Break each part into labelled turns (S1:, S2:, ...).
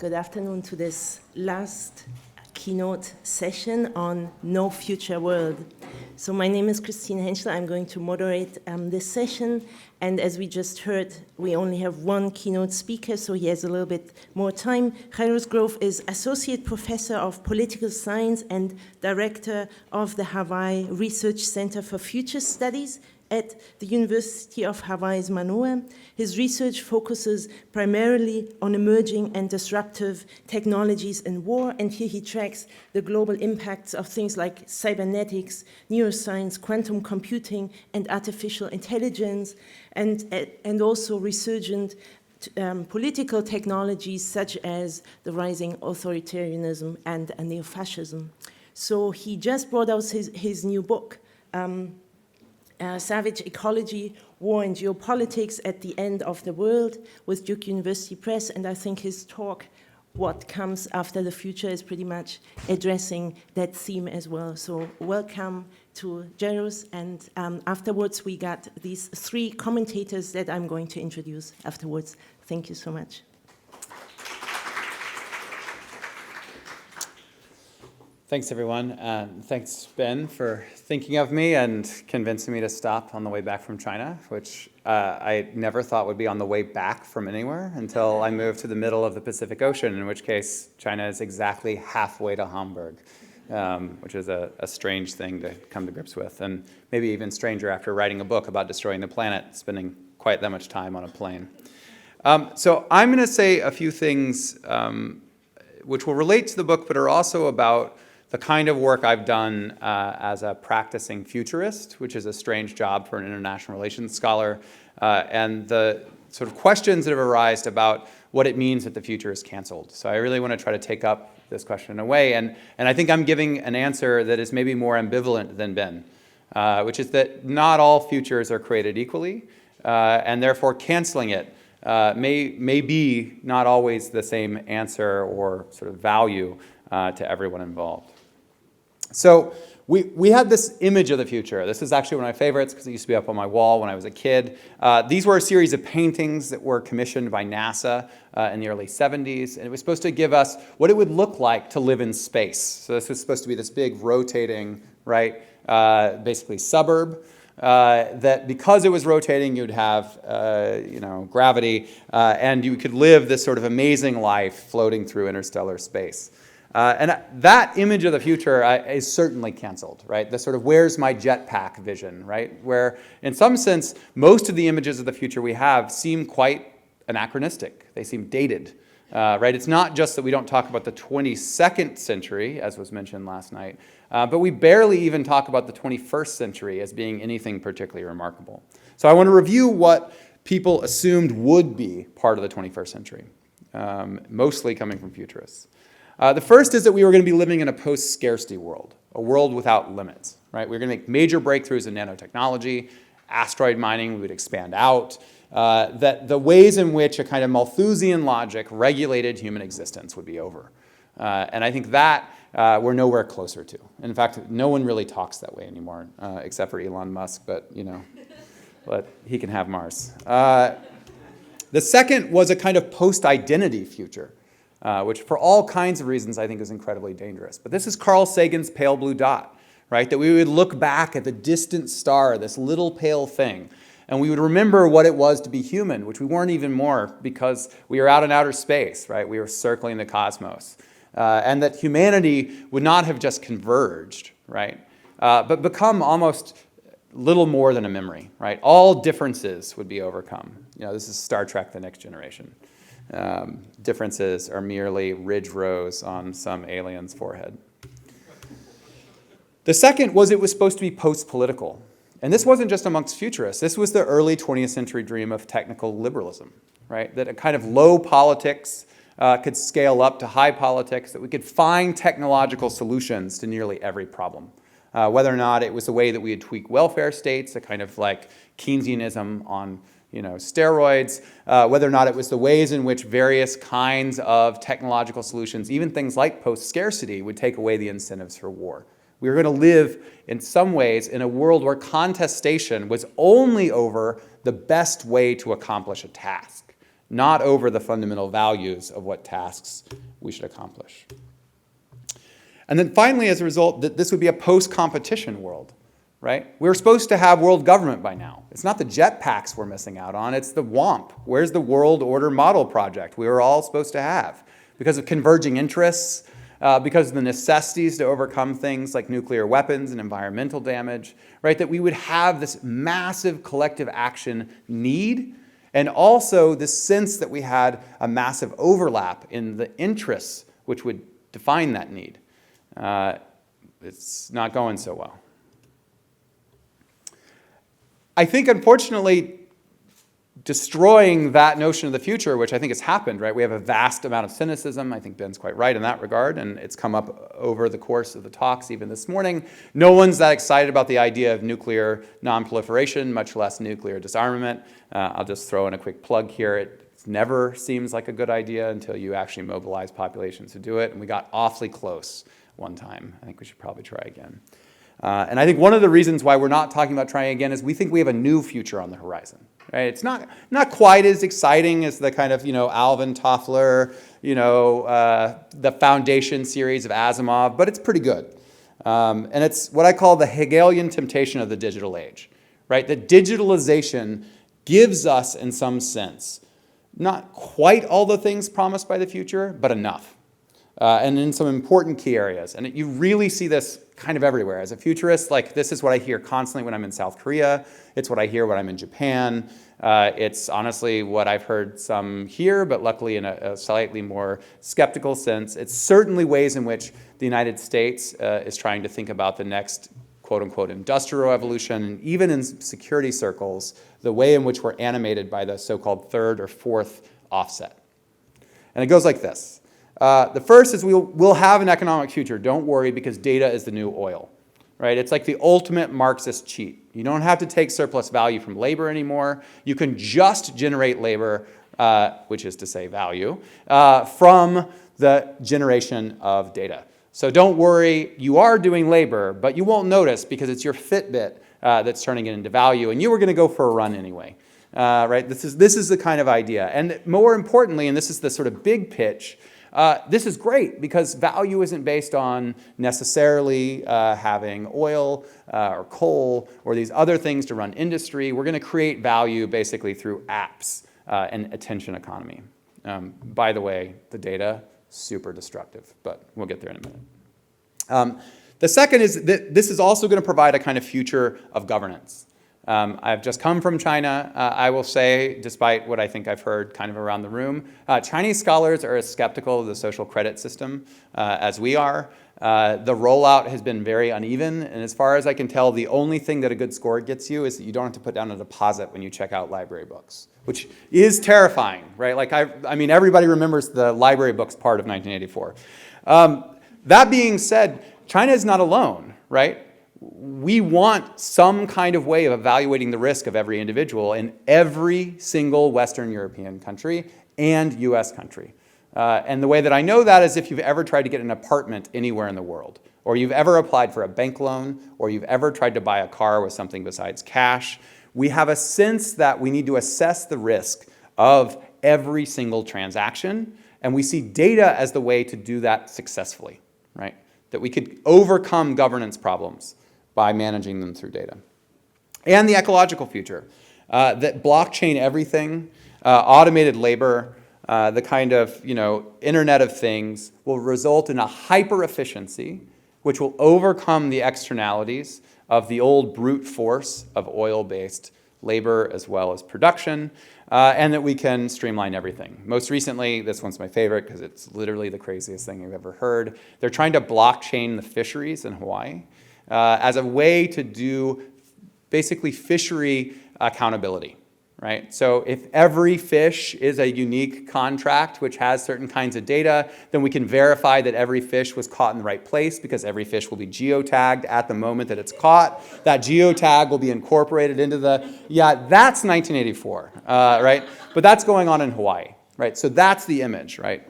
S1: Good afternoon to this last keynote session on No Future World. So my name is Kristina Hentschel. I'm going to moderate this session. And as we just heard, we only have one keynote speaker, so he has a little bit more time. Jairus is Associate Professor of Political Science and Director of the Hawaii Research Center for Future Studies at the University of Hawaii's Manoa. His research focuses primarily on emerging and disruptive technologies in war, and here he tracks the global impacts of things like cybernetics, neuroscience, quantum computing, and artificial intelligence, and also resurgent political technologies such as the rising authoritarianism and neo-fascism. So he just brought out his new book, Savage Ecology, War and Geopolitics at the End of the World with Duke University Press, and I think his talk, What Comes After the Future, is pretty much addressing that theme as well. So welcome to Jairus, and afterwards we got these three commentators that I'm going to introduce afterwards. Thank you so much.
S2: Thanks, everyone. Thanks, Ben, for thinking of me and convincing me to stop on the way back from China, which I never thought would be on the way back from anywhere until I moved to the middle of the Pacific Ocean, in which case China is exactly halfway to Hamburg, which is a strange thing to come to grips with, and maybe even stranger after writing a book about destroying the planet, spending quite that much time on a plane. So I'm going to say a few things which will relate to the book, but are also about the kind of work I've done as a practicing futurist, which is a strange job for an international relations scholar, and the sort of questions that have arisen about what it means that the future is canceled. So I really want to try to take up this question in a way, and I think I'm giving an answer that is maybe more ambivalent than Ben, which is that not all futures are created equally, and therefore canceling it may be not always the same answer or sort of value to everyone involved. So we had this image of the future. This is actually one of my favorites because it used to be up on my wall when I was a kid. These were a series of paintings that were commissioned by NASA in the early 70s, and it was supposed to give us what it would look like to live in space. So this was supposed to be this big rotating, right, basically suburb. That because it was rotating, you'd have, gravity, and you could live this sort of amazing life floating through interstellar space. And that image of the future is certainly canceled, right? The sort of where's my jetpack vision, right? Where in some sense, most of the images of the future we have seem quite anachronistic. They seem dated, right? It's not just that we don't talk about the 22nd century, as was mentioned last night, but we barely even talk about the 21st century as being anything particularly remarkable. So I want to review what people assumed would be part of the 21st century, mostly coming from futurists. The first is that we were going to be living in a post-scarcity world, a world without limits, right? We were going to make major breakthroughs in nanotechnology, asteroid mining, we would expand out, that the ways in which a kind of Malthusian logic regulated human existence would be over. And I think that we're nowhere closer to. In fact, no one really talks that way anymore, except for Elon Musk, but he can have Mars. The second was a kind of post-identity future. Which for all kinds of reasons I think is incredibly dangerous. But this is Carl Sagan's pale blue dot, right? That we would look back at the distant star, this little pale thing, and we would remember what it was to be human, which we weren't even more because we were out in outer space, right? We were circling the cosmos. And that humanity would not have just converged, right? But become almost little more than a memory, right? All differences would be overcome. This is Star Trek: The Next Generation. Differences are merely ridge rows on some alien's forehead. The second was it was supposed to be post-political. And this wasn't just amongst futurists. This was the early 20th century dream of technical liberalism, right? That a kind of low politics could scale up to high politics, that we could find technological solutions to nearly every problem. Whether or not it was the way that we would tweak welfare states, a kind of like Keynesianism on steroids, whether or not it was the ways in which various kinds of technological solutions, even things like post-scarcity, would take away the incentives for war. We were going to live, in some ways, in a world where contestation was only over the best way to accomplish a task, not over the fundamental values of what tasks we should accomplish. And then finally, as a result, that this would be a post-competition world, right? We're supposed to have world government by now. It's not the jetpacks we're missing out on, it's the WOMP. Where's the World Order Model Project we were all supposed to have? Because of converging interests, because of the necessities to overcome things like nuclear weapons and environmental damage, right? That we would have this massive collective action need, and also this sense that we had a massive overlap in the interests which would define that need. It's not going so well. I think, unfortunately, destroying that notion of the future, which I think has happened, right? We have a vast amount of cynicism. I think Ben's quite right in that regard, and it's come up over the course of the talks even this morning. No one's that excited about the idea of nuclear non-proliferation, much less nuclear disarmament. I'll just throw in a quick plug here. It never seems like a good idea until you actually mobilize populations to do it, and we got awfully close one time. I think we should probably try again. And I think one of the reasons why we're not talking about trying again is we think we have a new future on the horizon. Right? It's not quite as exciting as the kind of, Alvin Toffler, the Foundation series of Asimov, but it's pretty good. And it's what I call the Hegelian temptation of the digital age, right? That digitalization gives us, in some sense, not quite all the things promised by the future, but enough. And in some important key areas. And you really see this kind of everywhere. As a futurist, like this is what I hear constantly when I'm in South Korea. It's what I hear when I'm in Japan. It's honestly what I've heard some here, but luckily in a slightly more skeptical sense. It's certainly ways in which the United States is trying to think about the next quote-unquote industrial revolution, and even in security circles, the way in which we're animated by the so-called third or fourth offset. And it goes like this. The first is we'll have an economic future. Don't worry, because data is the new oil, right? It's like the ultimate Marxist cheat. You don't have to take surplus value from labor anymore. You can just generate labor, which is to say value, from the generation of data. So don't worry, you are doing labor, but you won't notice because it's your Fitbit that's turning it into value, and you were going to go for a run anyway. Right? This is the kind of idea. And more importantly, and this is the sort of big pitch, this is great because value isn't based on necessarily having oil or coal or these other things to run industry. We're going to create value basically through apps and attention economy. By the way, the data, super destructive, but we'll get there in a minute. The second is that this is also going to provide a kind of future of governance. I've just come from China. I will say, despite what I think I've heard kind of around the room, Chinese scholars are as skeptical of the social credit system as we are. The rollout has been very uneven, and as far as I can tell, the only thing that a good score gets you is that you don't have to put down a deposit when you check out library books, which is terrifying, right? Like I mean, everybody remembers the library books part of 1984. That being said, China is not alone, right? We want some kind of way of evaluating the risk of every individual in every single Western European country and US country. And the way that I know that is if you've ever tried to get an apartment anywhere in the world, or you've ever applied for a bank loan, or you've ever tried to buy a car with something besides cash. We have a sense that we need to assess the risk of every single transaction, and we see data as the way to do that successfully, right? That we could overcome governance problems by managing them through data. And the ecological future, that blockchain everything, automated labor, the kind of Internet of Things will result in a hyper-efficiency which will overcome the externalities of the old brute force of oil-based labor as well as production, and that we can streamline everything. Most recently, this one's my favorite because it's literally the craziest thing you've ever heard. They're trying to blockchain the fisheries in Hawaii as a way to do basically fishery accountability, right? So if every fish is a unique contract which has certain kinds of data, then we can verify that every fish was caught in the right place because every fish will be geotagged at the moment that it's caught. That geotag will be incorporated into that's 1984, right? But that's going on in Hawaii, right? So that's the image, right?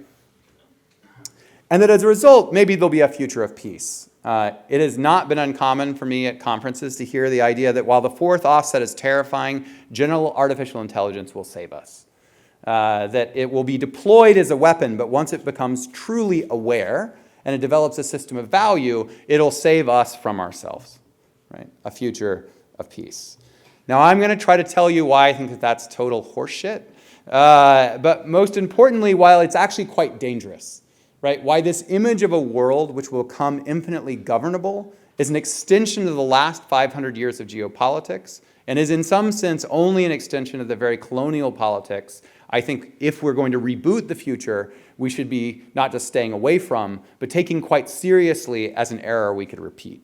S2: And that as a result, maybe there'll be a future of peace. It has not been uncommon for me at conferences to hear the idea that while the fourth offset is terrifying, general artificial intelligence will save us. that it will be deployed as a weapon, but once it becomes truly aware and it develops a system of value, it'll save us from ourselves, right? A future of peace. Now, I'm going to try to tell you why I think that that's total horseshit, but most importantly, while it's actually quite dangerous, right? Why this image of a world which will become infinitely governable is an extension of the last 500 years of geopolitics and is in some sense only an extension of the very colonial politics. I think if we're going to reboot the future, we should be not just staying away from, but taking quite seriously as an error we could repeat.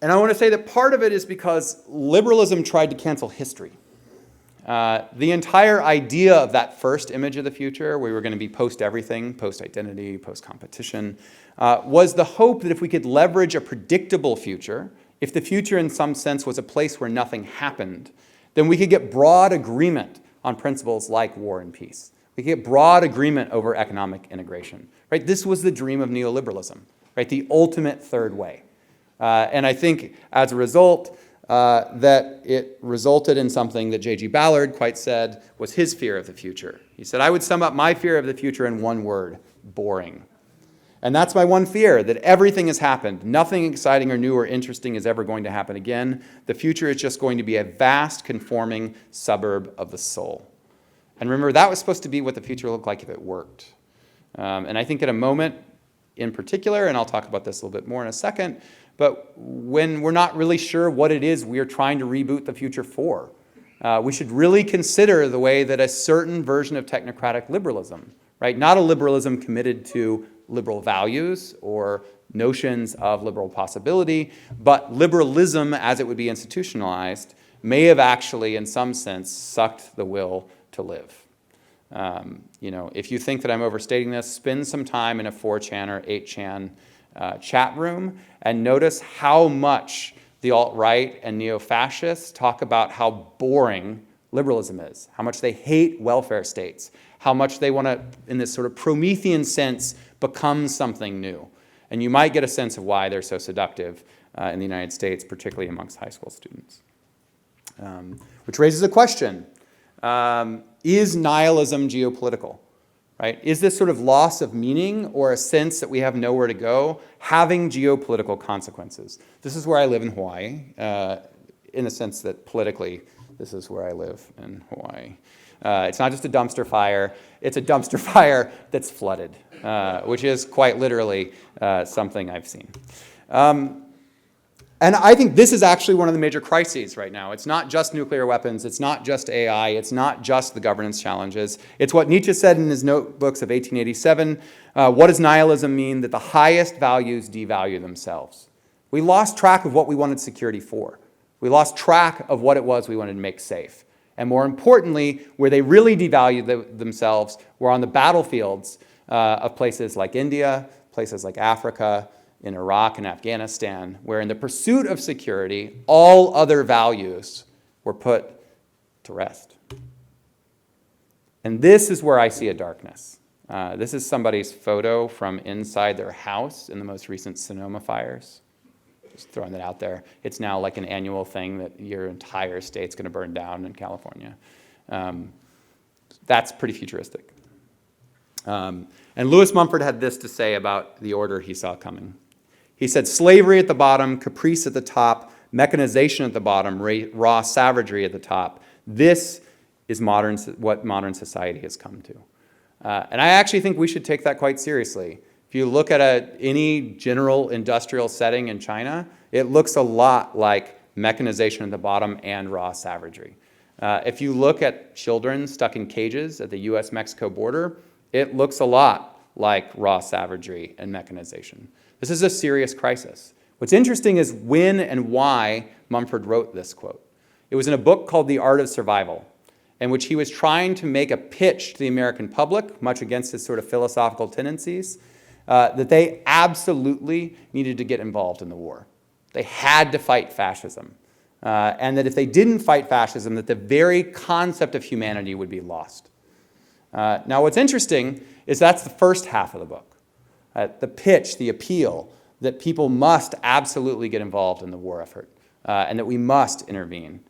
S2: And I want to say that part of it is because liberalism tried to cancel history. The entire idea of that first image of the future, where we were going to be post-everything, post-identity, post-competition, was the hope that if we could leverage a predictable future, if the future in some sense was a place where nothing happened, then we could get broad agreement on principles like war and peace. We could get broad agreement over economic integration. Right? This was the dream of neoliberalism, right? The ultimate third way. And I think as a result, that it resulted in something that J.G. Ballard quite said was his fear of the future. He said, I would sum up my fear of the future in one word: boring. And that's my one fear, that everything has happened. Nothing exciting or new or interesting is ever going to happen again. The future is just going to be a vast, conforming suburb of the soul. And remember, that was supposed to be what the future looked like if it worked. And I think at a moment in particular, and I'll talk about this a little bit more in a second, but when we're not really sure what it is we're trying to reboot the future for, we should really consider the way that a certain version of technocratic liberalism, right, not a liberalism committed to liberal values or notions of liberal possibility, but liberalism as it would be institutionalized may have actually, in some sense, sucked the will to live. If you think that I'm overstating this, spend some time in a 4chan or 8chan chat room and notice how much the alt-right and neo-fascists talk about how boring liberalism is, how much they hate welfare states, how much they want to, in this sort of Promethean sense, become something new. And you might get a sense of why they're so seductive in the United States, particularly amongst high school students. Which raises a question. Is nihilism geopolitical? Right? Is this sort of loss of meaning or a sense that we have nowhere to go having geopolitical consequences? This is where I live in Hawaii, in the sense that politically, this is where I live in Hawaii. It's not just a dumpster fire, it's a dumpster fire that's flooded, which is quite literally something I've seen. And I think this is actually one of the major crises right now. It's not just nuclear weapons, it's not just AI, it's not just the governance challenges. It's what Nietzsche said in his notebooks of 1887. What does nihilism mean? That the highest values devalue themselves. We lost track of what we wanted security for. We lost track of what it was we wanted to make safe. And more importantly, where they really devalued themselves were on the battlefields of places like India, places like Africa, in Iraq and Afghanistan, where in the pursuit of security, all other values were put to rest. And this is where I see a darkness. This is somebody's photo from inside their house in the most recent Sonoma fires. Just throwing that out there. It's now like an annual thing that your entire state's going to burn down in California. That's pretty futuristic. And Lewis Mumford had this to say about the order he saw coming. He said, slavery at the bottom, caprice at the top, mechanization at the bottom, raw savagery at the top. This is what modern society has come to. And I actually think we should take that quite seriously. If you look at any general industrial setting in China, it looks a lot like mechanization at the bottom and raw savagery. If you look at children stuck in cages at the US-Mexico border, it looks a lot like raw savagery and mechanization. This is a serious crisis. What's interesting is when and why Mumford wrote this quote. It was in a book called The Art of Survival, in which he was trying to make a pitch to the American public, much against his sort of philosophical tendencies, that they absolutely needed to get involved in the war. They had to fight fascism. And that if they didn't fight fascism, that the very concept of humanity would be lost. Now, what's interesting is that's the first half of the book. The pitch, the appeal, that people must absolutely get involved in the war effort, and that we must intervene.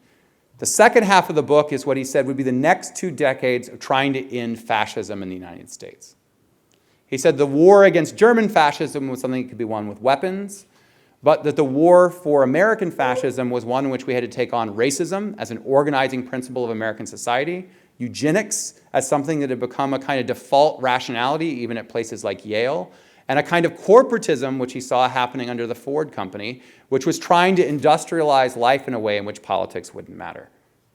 S2: The second half of the book is what he said would be the next 2 decades of trying to end fascism in the United States. He said the war against German fascism was something that could be won with weapons, but that the war for American fascism was one in which we had to take on racism as an organizing principle of American society, eugenics as something that had become a kind of default rationality even at places like Yale, and a kind of corporatism which he saw happening under the Ford Company, which was trying to industrialize life in a way in which politics wouldn't matter,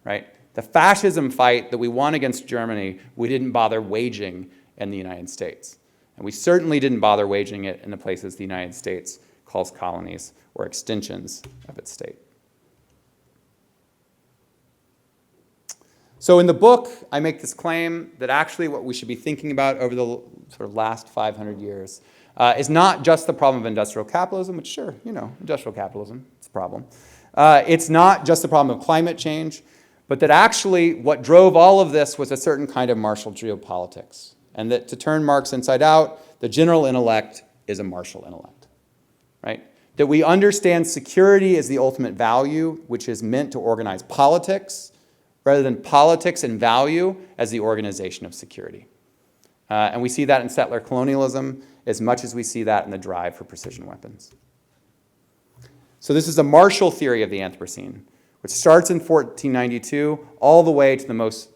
S2: right? The fascism fight that we won against Germany, we didn't bother waging in the United States. And we certainly didn't bother waging it in the places the United States calls colonies or extensions of its state. So in the book, I make this claim that actually what we should be thinking about over the sort of last 500 years is not just the problem of industrial capitalism, which sure, industrial capitalism, it's a problem. It's not just the problem of climate change, but that actually what drove all of this was a certain kind of Marshal geopolitics. And that to turn Marx inside out, the general intellect is a Marshal intellect, right? That we understand security as the ultimate value, which is meant to organize politics, rather than politics and value as the organization of security. And we see that in settler colonialism as much as we see that in the drive for precision weapons. So this is a Marshal theory of the Anthropocene, which starts in 1492 all the way to the most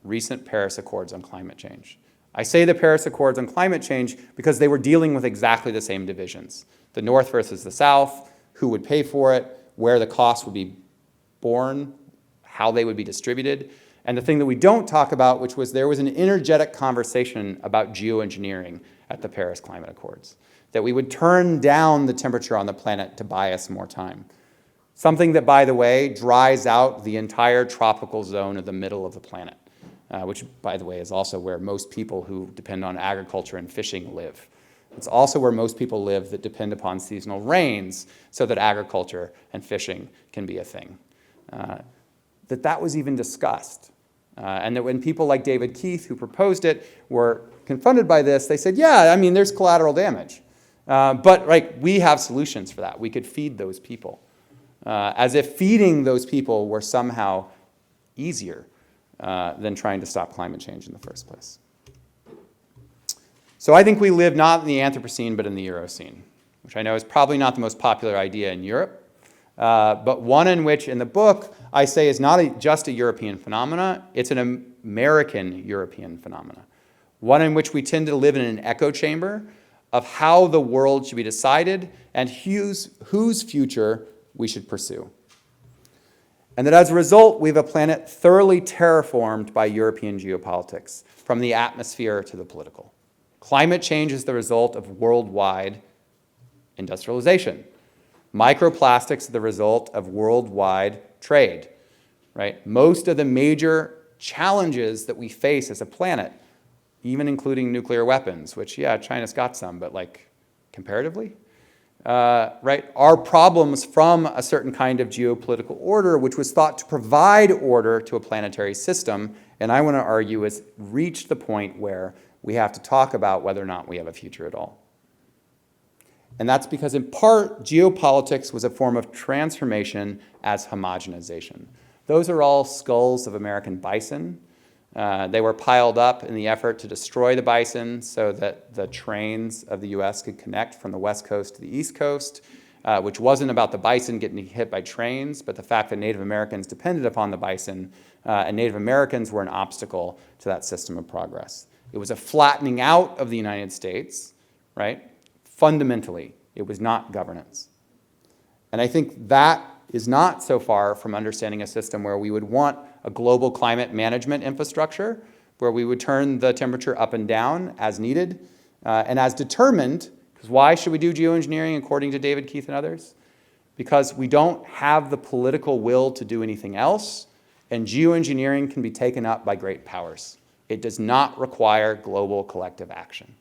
S2: recent Paris Accords on climate change. I say the Paris Accords on climate change because they were dealing with exactly the same divisions. The North versus the South, who would pay for it, where the costs would be borne, how they would be distributed. And the thing that we don't talk about, which was there was an energetic conversation about geoengineering at the Paris Climate Accords, that we would turn down the temperature on the planet to buy us more time. Something that, by the way, dries out the entire tropical zone of the middle of the planet, which, by the way, is also where most people who depend on agriculture and fishing live. It's also where most people live that depend upon seasonal rains so that agriculture and fishing can be a thing. That was even discussed. And that when people like David Keith, who proposed it, were confronted by this, they said, yeah, I mean, there's collateral damage. But we have solutions for that. We could feed those people. As if feeding those people were somehow easier than trying to stop climate change in the first place. So I think we live not in the Anthropocene, but in the Eurocene, which I know is probably not the most popular idea in Europe, but one in which, in the book, I say is not just a European phenomena, it's an American-European phenomena. One in which we tend to live in an echo chamber of how the world should be decided and whose future we should pursue. And that as a result, we have a planet thoroughly terraformed by European geopolitics, from the atmosphere to the political. Climate change is the result of worldwide industrialization. Microplastics are the result of worldwide trade, right? Most of the major challenges that we face as a planet, even including nuclear weapons, which, yeah, China's got some, but comparatively, right, are problems from a certain kind of geopolitical order, which was thought to provide order to a planetary system, and I want to argue has reached the point where we have to talk about whether or not we have a future at all. And that's because, in part, geopolitics was a form of transformation as homogenization. Those are all skulls of American bison. They were piled up in the effort to destroy the bison so that the trains of the US could connect from the West Coast to the East Coast, which wasn't about the bison getting hit by trains, but the fact that Native Americans depended upon the bison, and Native Americans were an obstacle to that system of progress. It was a flattening out of the United States, right? Fundamentally, it was not governance. And I think that is not so far from understanding a system where we would want a global climate management infrastructure, where we would turn the temperature up and down as needed and as determined. Because why should we do geoengineering according to David Keith and others? Because we don't have the political will to do anything else, and geoengineering can be taken up by great powers. It does not require global collective action.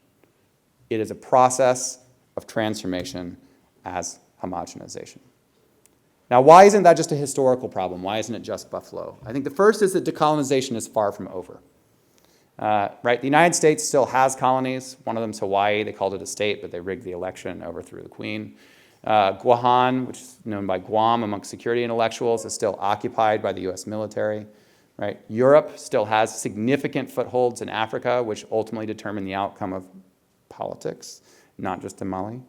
S2: It is a process of transformation as homogenization. Now, why isn't that just a historical problem? Why isn't it just Buffalo? I think the first is that decolonization is far from over. Right? The United States still has colonies. One of them's Hawaii. They called it a state, but they rigged the election and overthrew the Queen. Wuhan, which is known by Guam amongst security intellectuals, is still occupied by the US military. Right? Europe still has significant footholds in Africa, which ultimately determine the outcome of politics, not just in Mali.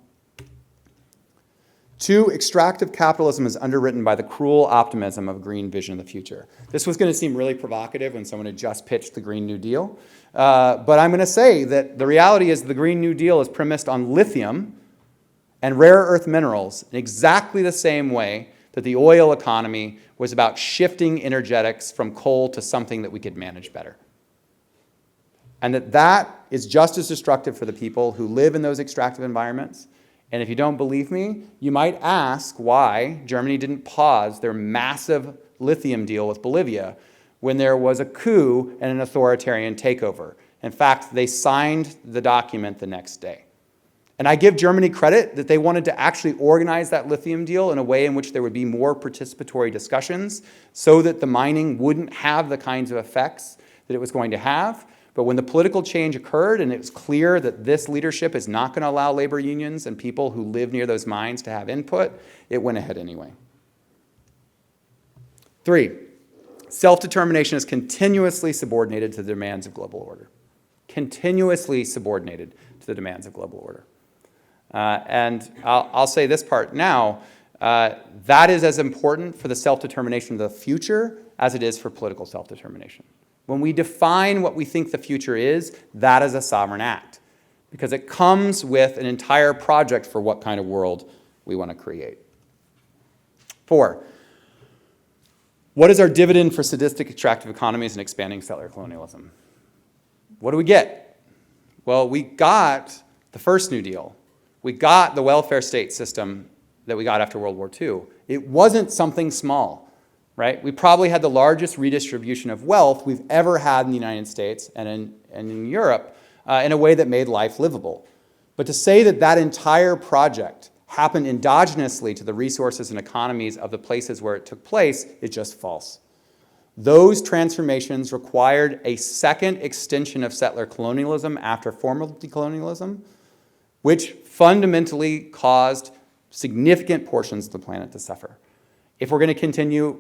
S2: 2, extractive capitalism is underwritten by the cruel optimism of green vision of the future. This was going to seem really provocative when someone had just pitched the Green New Deal. But I'm going to say that the reality is the Green New Deal is premised on lithium and rare earth minerals in exactly the same way that the oil economy was about shifting energetics from coal to something that we could manage better. And that is just as destructive for the people who live in those extractive environments. And if you don't believe me, you might ask why Germany didn't pause their massive lithium deal with Bolivia when there was a coup and an authoritarian takeover. In fact, they signed the document the next day. And I give Germany credit that they wanted to actually organize that lithium deal in a way in which there would be more participatory discussions so that the mining wouldn't have the kinds of effects that it was going to have. But when the political change occurred and it was clear that this leadership is not going to allow labor unions and people who live near those mines to have input, it went ahead anyway. 3, self-determination is continuously subordinated to the demands of global order. Continuously subordinated to the demands of global order. And I'll say this part now, that is as important for the self-determination of the future as it is for political self-determination. When we define what we think the future is, that is a sovereign act, because it comes with an entire project for what kind of world we want to create. 4, what is our dividend for sadistic extractive economies and expanding settler colonialism? What do we get? Well, we got the first New Deal. We got the welfare state system that we got after World War II. It wasn't something small, right? We probably had the largest redistribution of wealth we've ever had in the United States and in Europe in a way that made life livable. But to say that that entire project happened endogenously to the resources and economies of the places where it took place is just false. Those transformations required a second extension of settler colonialism after formal decolonialism, which fundamentally caused significant portions of the planet to suffer. If we're going to continue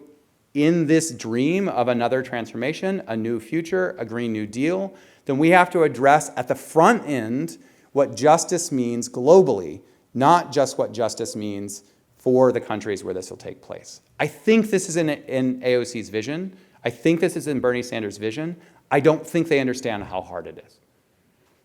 S2: in this dream of another transformation, a new future, a Green New Deal, then we have to address at the front end what justice means globally, not just what justice means for the countries where this will take place. I think this is in AOC's vision. I think this is in Bernie Sanders' vision. I don't think they understand how hard it is.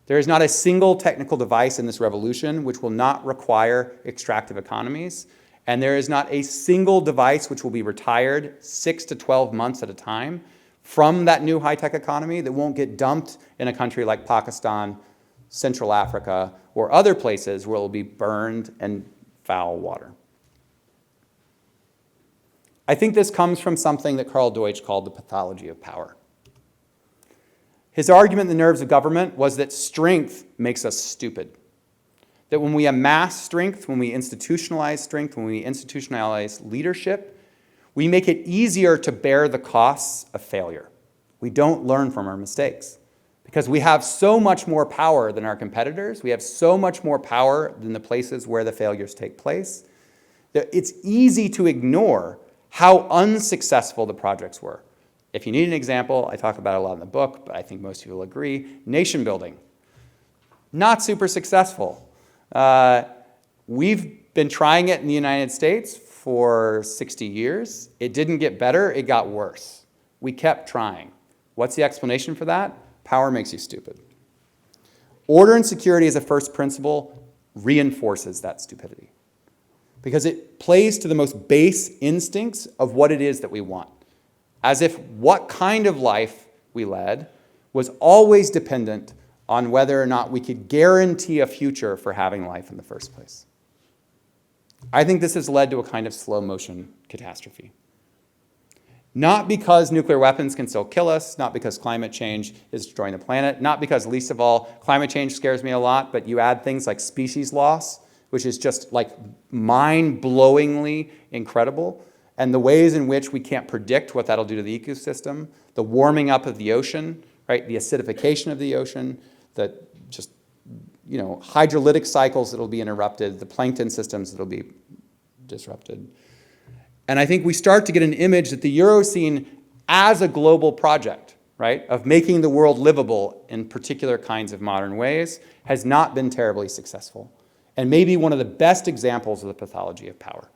S2: There is not a single technical device in this revolution which will not require extractive economies, and there is not a single device which will be retired 6 to 12 months at a time from that new high-tech economy that won't get dumped in a country like Pakistan, Central Africa, or other places where it will be burned and foul water. I think this comes from something that Karl Deutsch called the pathology of power. His argument in The Nerves of Government was that strength makes us stupid. That when we amass strength, when we institutionalize strength, when we institutionalize leadership, we make it easier to bear the costs of failure. We don't learn from our mistakes because we have so much more power than our competitors. We have so much more power than the places where the failures take place that it's easy to ignore how unsuccessful the projects were. If you need an example, I talk about it a lot in the book, but I think most people agree, nation building. Not super successful. We've been trying it in the United States for 60 years. It didn't get better, it got worse. We kept trying. What's the explanation for that? Power makes you stupid. Order and security as a first principle reinforces that stupidity because it plays to the most base instincts of what it is that we want. As if what kind of life we led was always dependent on whether or not we could guarantee a future for having life in the first place. I think this has led to a kind of slow motion catastrophe. Not because nuclear weapons can still kill us, not because climate change is destroying the planet, not because, least of all, climate change scares me a lot, but you add things like species loss, which is just like mind-blowingly incredible, and the ways in which we can't predict what that'll do to the ecosystem, the warming up of the ocean, right? The acidification of the ocean, the just hydrolytic cycles that'll be interrupted, the plankton systems that'll be disrupted. And I think we start to get an image that the Eurocene as a global project, right, of making the world livable in particular kinds of modern ways has not been terribly successful. And maybe one of the best examples of the pathology of power,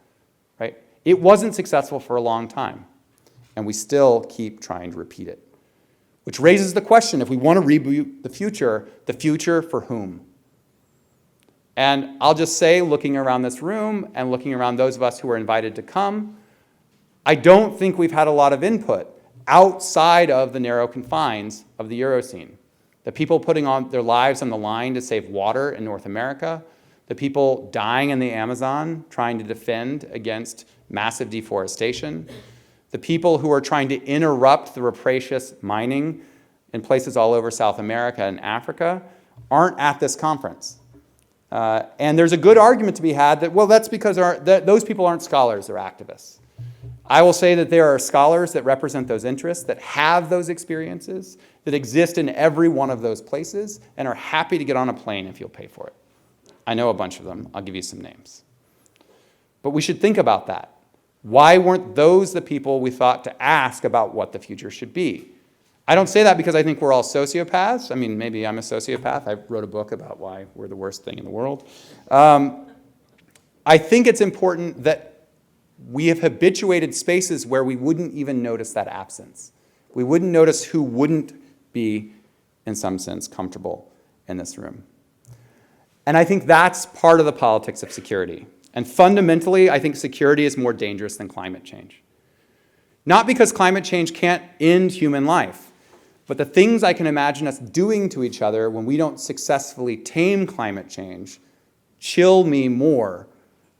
S2: right? It wasn't successful for a long time, and we still keep trying to repeat it. Which raises the question, if we want to reboot the future for whom? And I'll just say, looking around this room and looking around those of us who are invited to come, I don't think we've had a lot of input outside of the narrow confines of the Eurocene. The people putting on their lives on the line to save water in North America, the people dying in the Amazon trying to defend against massive deforestation, the people who are trying to interrupt the rapacious mining in places all over South America and Africa aren't at this conference. And there's a good argument to be had that, well, that's because those people aren't scholars, they're activists. I will say that there are scholars that represent those interests, that have those experiences, that exist in every one of those places, and are happy to get on a plane if you'll pay for it. I know a bunch of them. I'll give you some names. But we should think about that. Why weren't those the people we thought to ask about what the future should be? I don't say that because I think we're all sociopaths. I mean, maybe I'm a sociopath. I wrote a book about why we're the worst thing in the world. I think it's important that we have habituated spaces where we wouldn't even notice that absence. We wouldn't notice who wouldn't be, in some sense, comfortable in this room. And I think that's part of the politics of security. And fundamentally, I think security is more dangerous than climate change. Not because climate change can't end human life, but the things I can imagine us doing to each other when we don't successfully tame climate change chill me more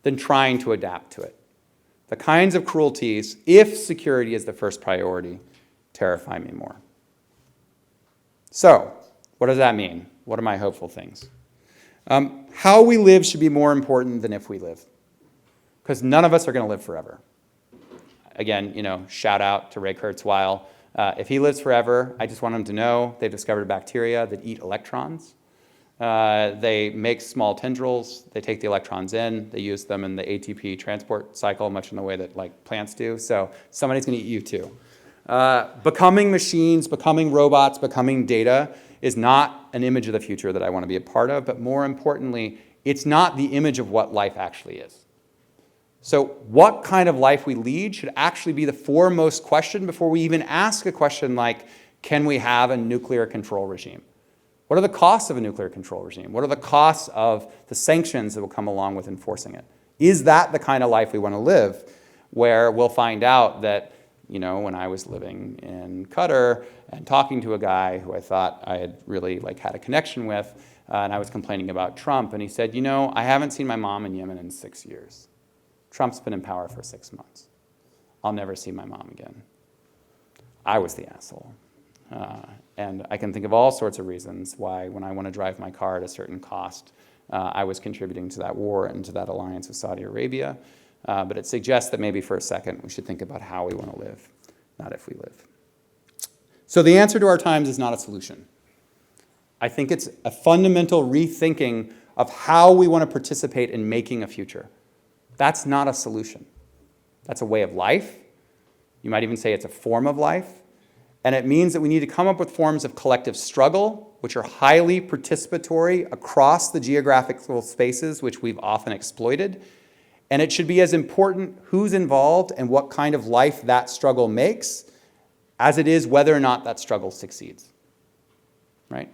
S2: than trying to adapt to it. The kinds of cruelties, if security is the first priority, terrify me more. So, what does that mean? What are my hopeful things? How we live should be more important than if we live, because none of us are going to live forever. Again, shout out to Ray Kurzweil. If he lives forever, I just want him to know they've discovered bacteria that eat electrons. They make small tendrils, they take the electrons in, they use them in the ATP transport cycle, much in the way that plants do. So somebody's going to eat you too. Becoming machines, becoming robots, becoming data is not an image of the future that I want to be a part of, but more importantly, it's not the image of what life actually is. So what kind of life we lead should actually be the foremost question before we even ask a question like, can we have a nuclear control regime? What are the costs of a nuclear control regime? What are the costs of the sanctions that will come along with enforcing it? Is that the kind of life we want to live, where we'll find out that, when I was living in Qatar and talking to a guy who I thought I had really had a connection with, and I was complaining about Trump, and he said, I haven't seen my mom in Yemen in 6 years. Trump's been in power for 6 months. I'll never see my mom again. I was the asshole. And I can think of all sorts of reasons why, when I want to drive my car at a certain cost, I was contributing to that war and to that alliance with Saudi Arabia. But it suggests that maybe for a second we should think about how we want to live, not if we live. So the answer to our times is not a solution. I think it's a fundamental rethinking of how we want to participate in making a future. That's not a solution. That's a way of life. You might even say it's a form of life. And it means that we need to come up with forms of collective struggle, which are highly participatory across the geographical spaces which we've often exploited. And it should be as important who's involved and what kind of life that struggle makes as it is whether or not that struggle succeeds. Right?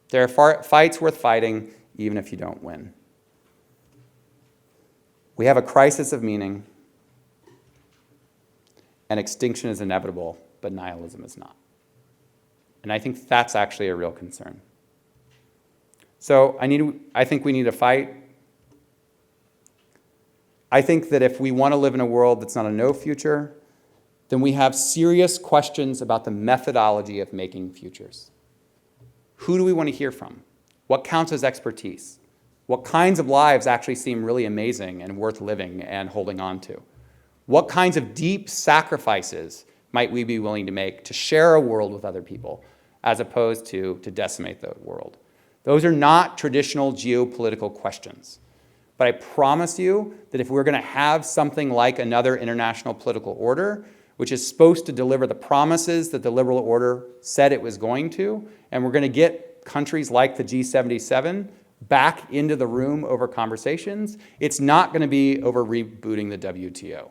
S2: There are fights worth fighting even if you don't win. We have a crisis of meaning, and extinction is inevitable, but nihilism is not. And I think that's actually a real concern. So I think we need to fight. I think that if we want to live in a world that's not a no future, then we have serious questions about the methodology of making futures. Who do we want to hear from? What counts as expertise? What kinds of lives actually seem really amazing and worth living and holding on to? What kinds of deep sacrifices might we be willing to make to share a world with other people, as opposed to decimate the world? Those are not traditional geopolitical questions. But I promise you that if we're going to have something like another international political order, which is supposed to deliver the promises that the liberal order said it was going to, and we're going to get countries like the G77 back into the room over conversations, it's not going to be over rebooting the WTO.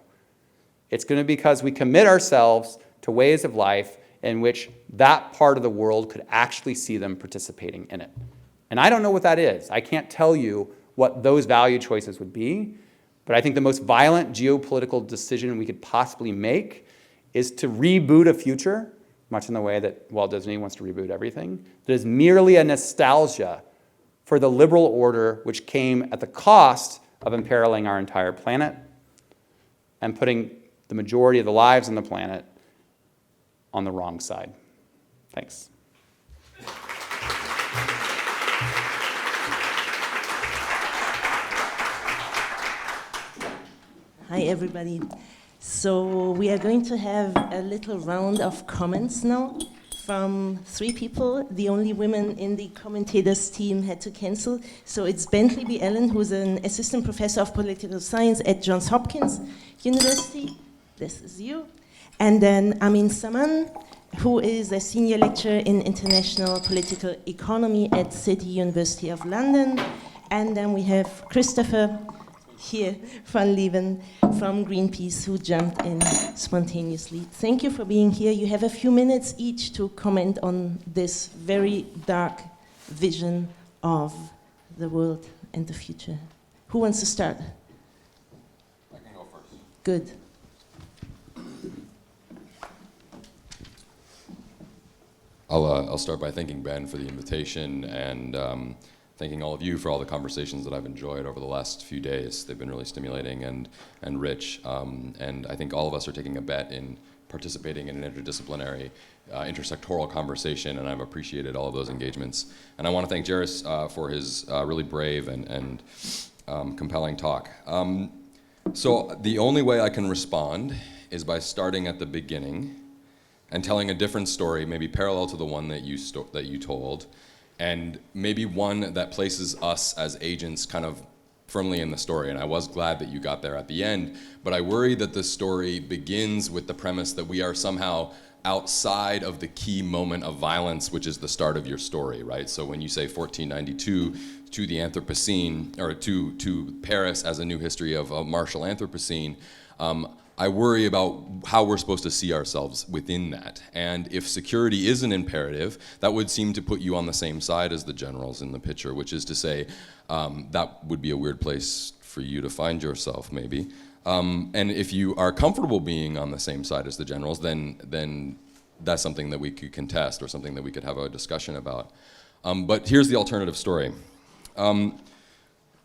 S2: It's going to be because we commit ourselves to ways of life in which that part of the world could actually see them participating in it. And I don't know what that is. I can't tell you what those value choices would be, but I think the most violent geopolitical decision we could possibly make is to reboot a future, much in the way that Walt Disney wants to reboot everything, that is merely a nostalgia for the liberal order which came at the cost of imperiling our entire planet and putting the majority of the lives on the planet on the wrong side. Thanks.
S1: Hi, everybody. So we are going to have a little round of comments now from 3 people. The only women in the commentators team had to cancel. So it's Bentley B. Allan, who's an assistant professor of political science at Johns Hopkins University. This is you. And then Amin Samman, who is a senior lecturer in international political economy at City University of London. And then we have Christoph here from Lieven, from Greenpeace, who jumped in spontaneously. Thank you for being here. You have a few minutes each to comment on this very dark vision of the world and the future. Who wants to start?
S3: I can go first.
S1: Good.
S3: I'll start by thanking Ben for the invitation and thanking all of you for all the conversations that I've enjoyed over the last few days. They've been really stimulating and rich, and I think all of us are taking a bet in participating in an interdisciplinary, intersectoral conversation, and I've appreciated all of those engagements. And I want to thank Jairus for his really brave and compelling talk. So the only way I can respond is by starting at the beginning and telling a different story, maybe parallel to the one that you told, and maybe one that places us as agents kind of firmly in the story. And I was glad that you got there at the end, but I worry that the story begins with the premise that we are somehow outside of the key moment of violence, which is the start of your story, right? So when you say 1492 to the Anthropocene, or to Paris as a new history of a Marshal Anthropocene, I worry about how we're supposed to see ourselves within that. And if security is an imperative, that would seem to put you on the same side as the generals in the picture, which is to say, that would be a weird place for you to find yourself, maybe. And if you are comfortable being on the same side as the generals, then that's something that we could contest or something that we could have a discussion about. But here's the alternative story.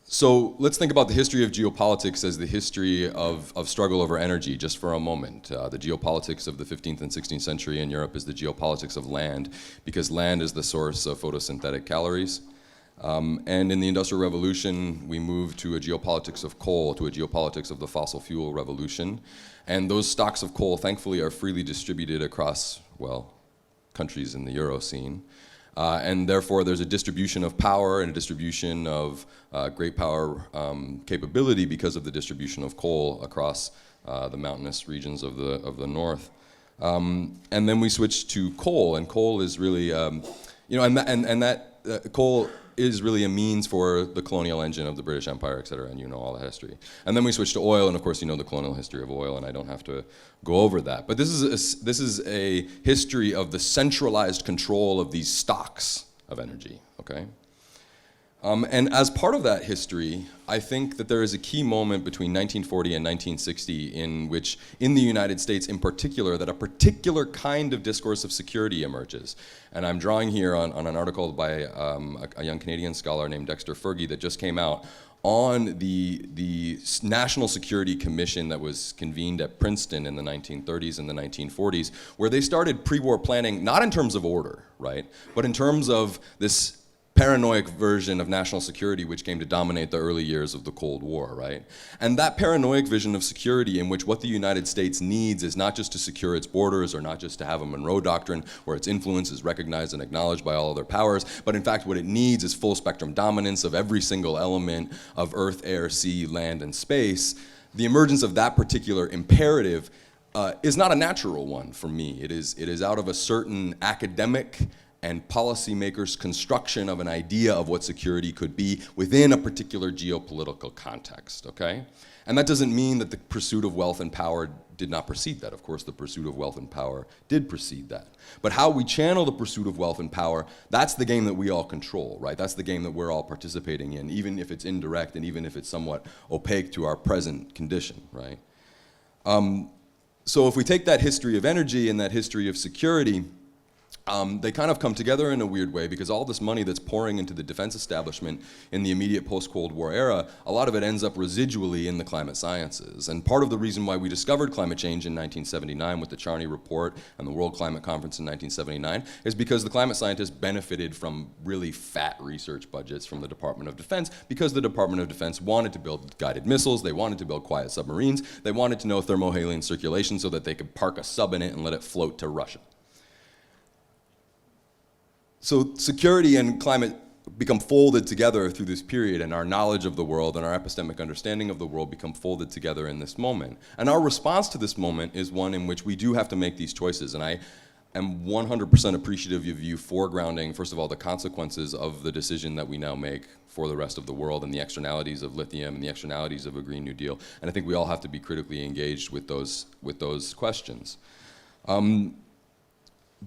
S3: So let's think about the history of geopolitics as the history of struggle over energy, just for a moment. The geopolitics of the 15th and 16th century in Europe is the geopolitics of land, because land is the source of photosynthetic calories. And in the Industrial Revolution, we moved to a geopolitics of coal, to a geopolitics of the fossil fuel revolution. And those stocks of coal, thankfully, are freely distributed across, well, countries in the Euro scene. And therefore, there's a distribution of power and a distribution of great power capability because of the distribution of coal across the mountainous regions of the north. And then we switch to coal, and coal is really, coal is really a means for the colonial engine of the British Empire, et cetera, and you know all the history. And then we switch to oil, and of course you know the colonial history of oil, and I don't have to go over that. But this is a history of the centralized control of these stocks of energy, okay? And as part of that history, I think that there is a key moment between 1940 and 1960 in which, in the United States in particular, that a particular kind of discourse of security emerges. And I'm drawing here on an article by a young Canadian scholar named Dexter Fergie that just came out on the National Security Commission that was convened at Princeton in the 1930s and the 1940s, where they started pre-war planning, not in terms of order, right, but in terms of this paranoid version of national security which came to dominate the early years of the Cold War, right? And that paranoid vision of security in which what the United States needs is not just to secure its borders or not just to have a Monroe Doctrine where its influence is recognized and acknowledged by all other powers, but in fact what it needs is full spectrum dominance of every single element of earth, air, sea, land, and space. The emergence of that particular imperative is not a natural one for me. It is out of a certain academic and policymakers' construction of an idea of what security could be within a particular geopolitical context, okay? And that doesn't mean that the pursuit of wealth and power did not precede that. Of course, the pursuit of wealth and power did precede that. But how we channel the pursuit of wealth and power, that's the game that we all control, right? That's the game that we're all participating in, even if it's indirect and even if it's somewhat opaque to our present condition, right? So if we take that history of energy and that history of security, they kind of come together in a weird way because all this money that's pouring into the defense establishment in the immediate post-Cold War era, a lot of it ends up residually in the climate sciences. And part of the reason why we discovered climate change in 1979 with the Charney Report and the World Climate Conference in 1979 is because the climate scientists benefited from really fat research budgets from the Department of Defense because the Department of Defense wanted to build guided missiles, they wanted to build quiet submarines, they wanted to know thermohaline circulation so that they could park a sub in it and let it float to Russia. So security and climate become folded together through this period, and our knowledge of the world and our epistemic understanding of the world become folded together in this moment. And our response to this moment is one in which we do have to make these choices. And I am 100% appreciative of you foregrounding, first of all, the consequences of the decision that we now make for the rest of the world and the externalities of lithium and the externalities of a Green New Deal. And I think we all have to be critically engaged with those questions.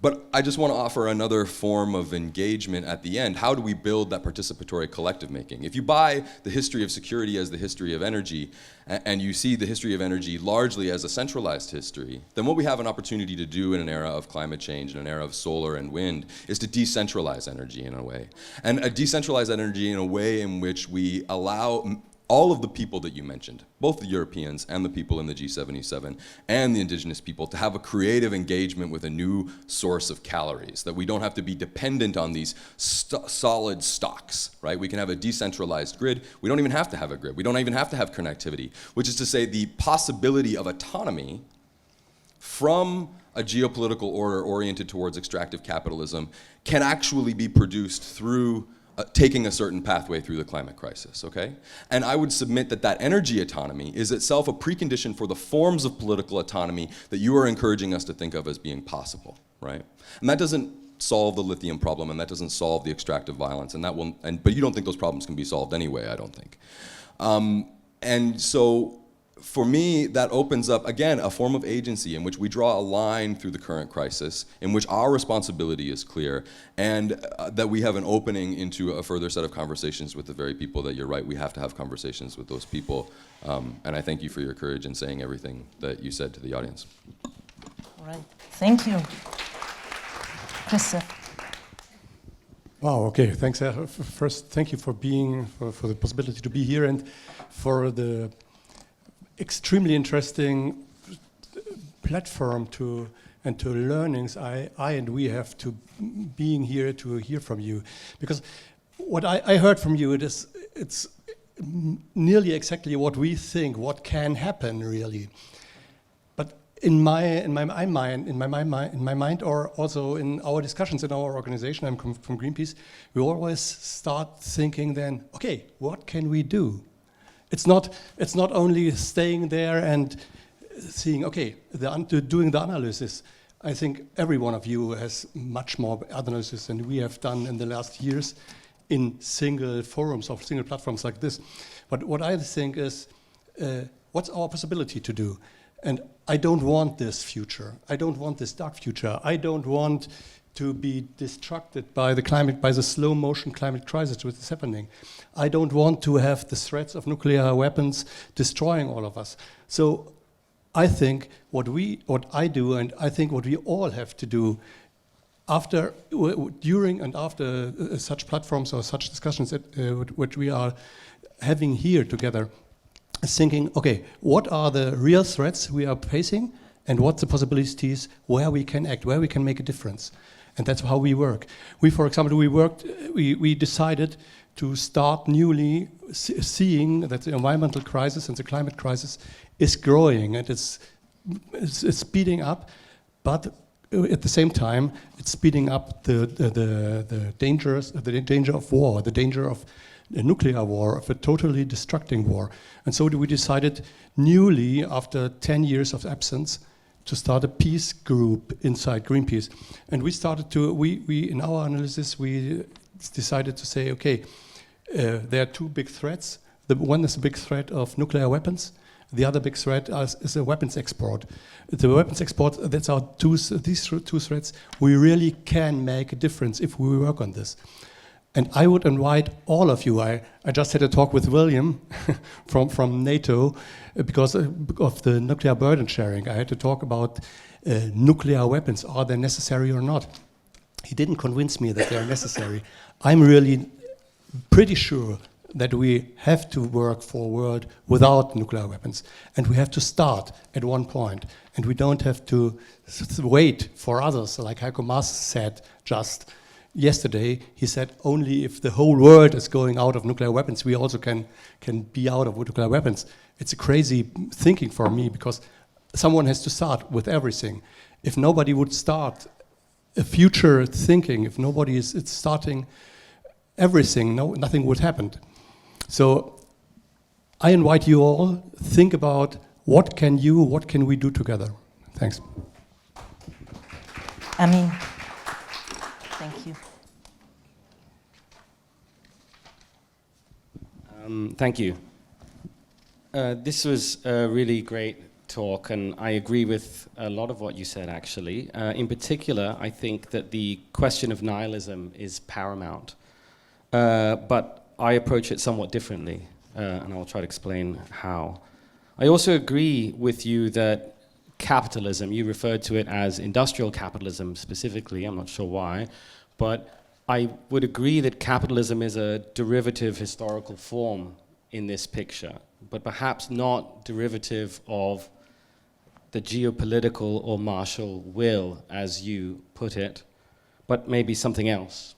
S3: But I just want to offer another form of engagement at the end. How do we build that participatory collective making? If you buy the history of security as the history of energy, and you see the history of energy largely as a centralized history, then what we have an opportunity to do in an era of climate change, in an era of solar and wind, is to decentralize energy in a way. And a decentralized energy in a way in which we allow all of the people that you mentioned, both the Europeans and the people in the G77 and the indigenous people, to have a creative engagement with a new source of calories, that we don't have to be dependent on these solid stocks, right? We can have a decentralized grid. We don't even have to have a grid. We don't even have to have connectivity, which is to say the possibility of autonomy from a geopolitical order oriented towards extractive capitalism can actually be produced through taking a certain pathway through the climate crisis, okay? And I would submit that that energy autonomy is itself a precondition for the forms of political autonomy that you are encouraging us to think of as being possible, right? And that doesn't solve the lithium problem, and that doesn't solve the extractive violence, and that will, but you don't think those problems can be solved anyway, I don't think. And so, for me, that opens up, again, a form of agency in which we draw a line through the current crisis, in which our responsibility is clear, and that we have an opening into a further set of conversations with the very people that you're right, we have to have conversations with those people. And I thank you for your courage in saying everything that you said to the audience.
S4: All right, thank you. Christoph.
S5: Wow, okay, thanks. First, thank you for for the possibility to be here and for the extremely interesting platform and to learnings I and we have to being here to hear from you, because what I heard from you it's nearly exactly what we think what can happen really, but in my mind or also in our discussions in our organization, I'm from Greenpeace, we always start thinking then, okay, what can we do? It's not only staying there and seeing, okay, doing the analysis. I think every one of you has much more analysis than we have done in the last years in single forums or single platforms like this. But what I think is, what's our possibility to do? And I don't want this future. I don't want this dark future. I don't want to be distracted by the slow motion climate crisis which is happening. I don't want to have the threats of nuclear weapons destroying all of us. So I think what I do, and I think what we all have to do during and after such platforms or such discussions which we are having here together, is thinking, okay, what are the real threats we are facing, and what the possibilities, where we can act, where we can make a difference. And that's how we work. For example, we decided to start newly seeing that the environmental crisis and the climate crisis is growing and it's speeding up, but at the same time, it's speeding up the danger of war, the danger of a nuclear war, of a totally destructing war. And so we decided newly, after 10 years of absence, to start a peace group inside Greenpeace. And we started to, in our analysis, we decided to say, okay, there are two big threats. The one is a big threat of nuclear weapons. The other big threat is a weapons export. The weapons export, these two threats, we really can make a difference if we work on this. And I would invite all of you, I just had a talk with William from NATO because of the nuclear burden sharing. I had to talk about nuclear weapons, are they necessary or not? He didn't convince me that they are necessary. I'm really pretty sure that we have to work for a world without nuclear weapons. And we have to start at one point. And we don't have to wait for others, like Heiko Maas said just yesterday. He said only if the whole world is going out of nuclear weapons, we also can be out of nuclear weapons. It's a crazy thinking for me because someone has to start with everything. If nobody would start a future thinking, if nobody is starting everything, nothing would happen. So I invite you all, think about what can we do together? Thanks.
S4: Amin. Thank you.
S6: Thank you. This was a really great talk, and I agree with a lot of what you said, actually. In particular, I think that the question of nihilism is paramount. But I approach it somewhat differently, and I'll try to explain how. I also agree with you that capitalism, you referred to it as industrial capitalism specifically, I'm not sure why, but I would agree that capitalism is a derivative historical form in this picture, but perhaps not derivative of the geopolitical or martial will, as you put it, but maybe something else.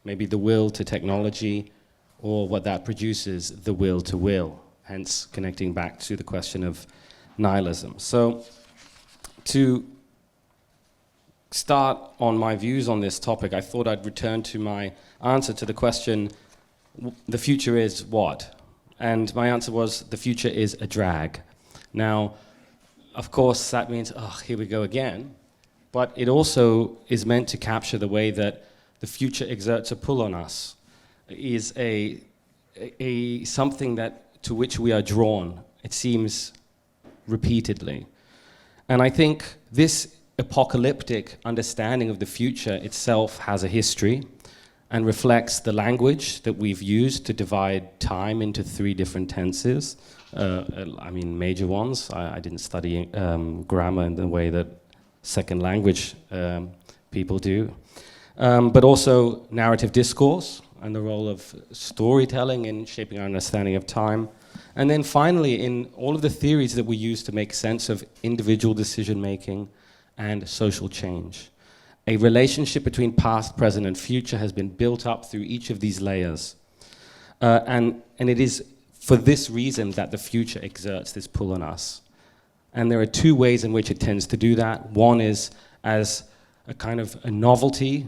S6: Maybe the will to technology, or what that produces, the will to will, hence connecting back to the question of nihilism. So to start on my views on this topic, I thought I'd return to my answer to the question, the future is what? And my answer was, the future is a drag. Now, of course, that means, oh, here we go again. But it also is meant to capture the way that the future exerts a pull on us, is a something that to which we are drawn, it seems, repeatedly. And I think this apocalyptic understanding of the future itself has a history and reflects the language that we've used to divide time into 3 different tenses. I mean, major ones. I didn't study grammar in the way that second language people do. But also narrative discourse and the role of storytelling in shaping our understanding of time. And then finally, in all of the theories that we use to make sense of individual decision-making and social change. A relationship between past, present, and future has been built up through each of these layers. And it is for this reason that the future exerts this pull on us. And there are 2 ways in which it tends to do that. One is as a kind of a novelty,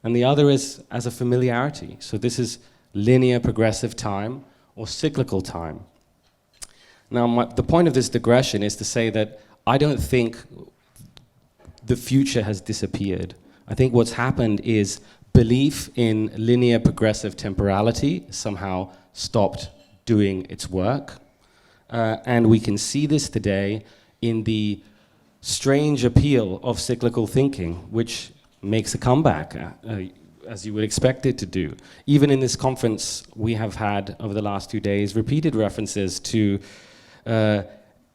S6: and the other is as a familiarity. So this is linear progressive time or cyclical time. Now, the point of this digression is to say that I don't think the future has disappeared. I think what's happened is belief in linear progressive temporality somehow stopped doing its work. And we can see this today in the strange appeal of cyclical thinking, which makes a comeback, as you would expect it to do. Even in this conference, we have had, over the last 2 days, repeated references to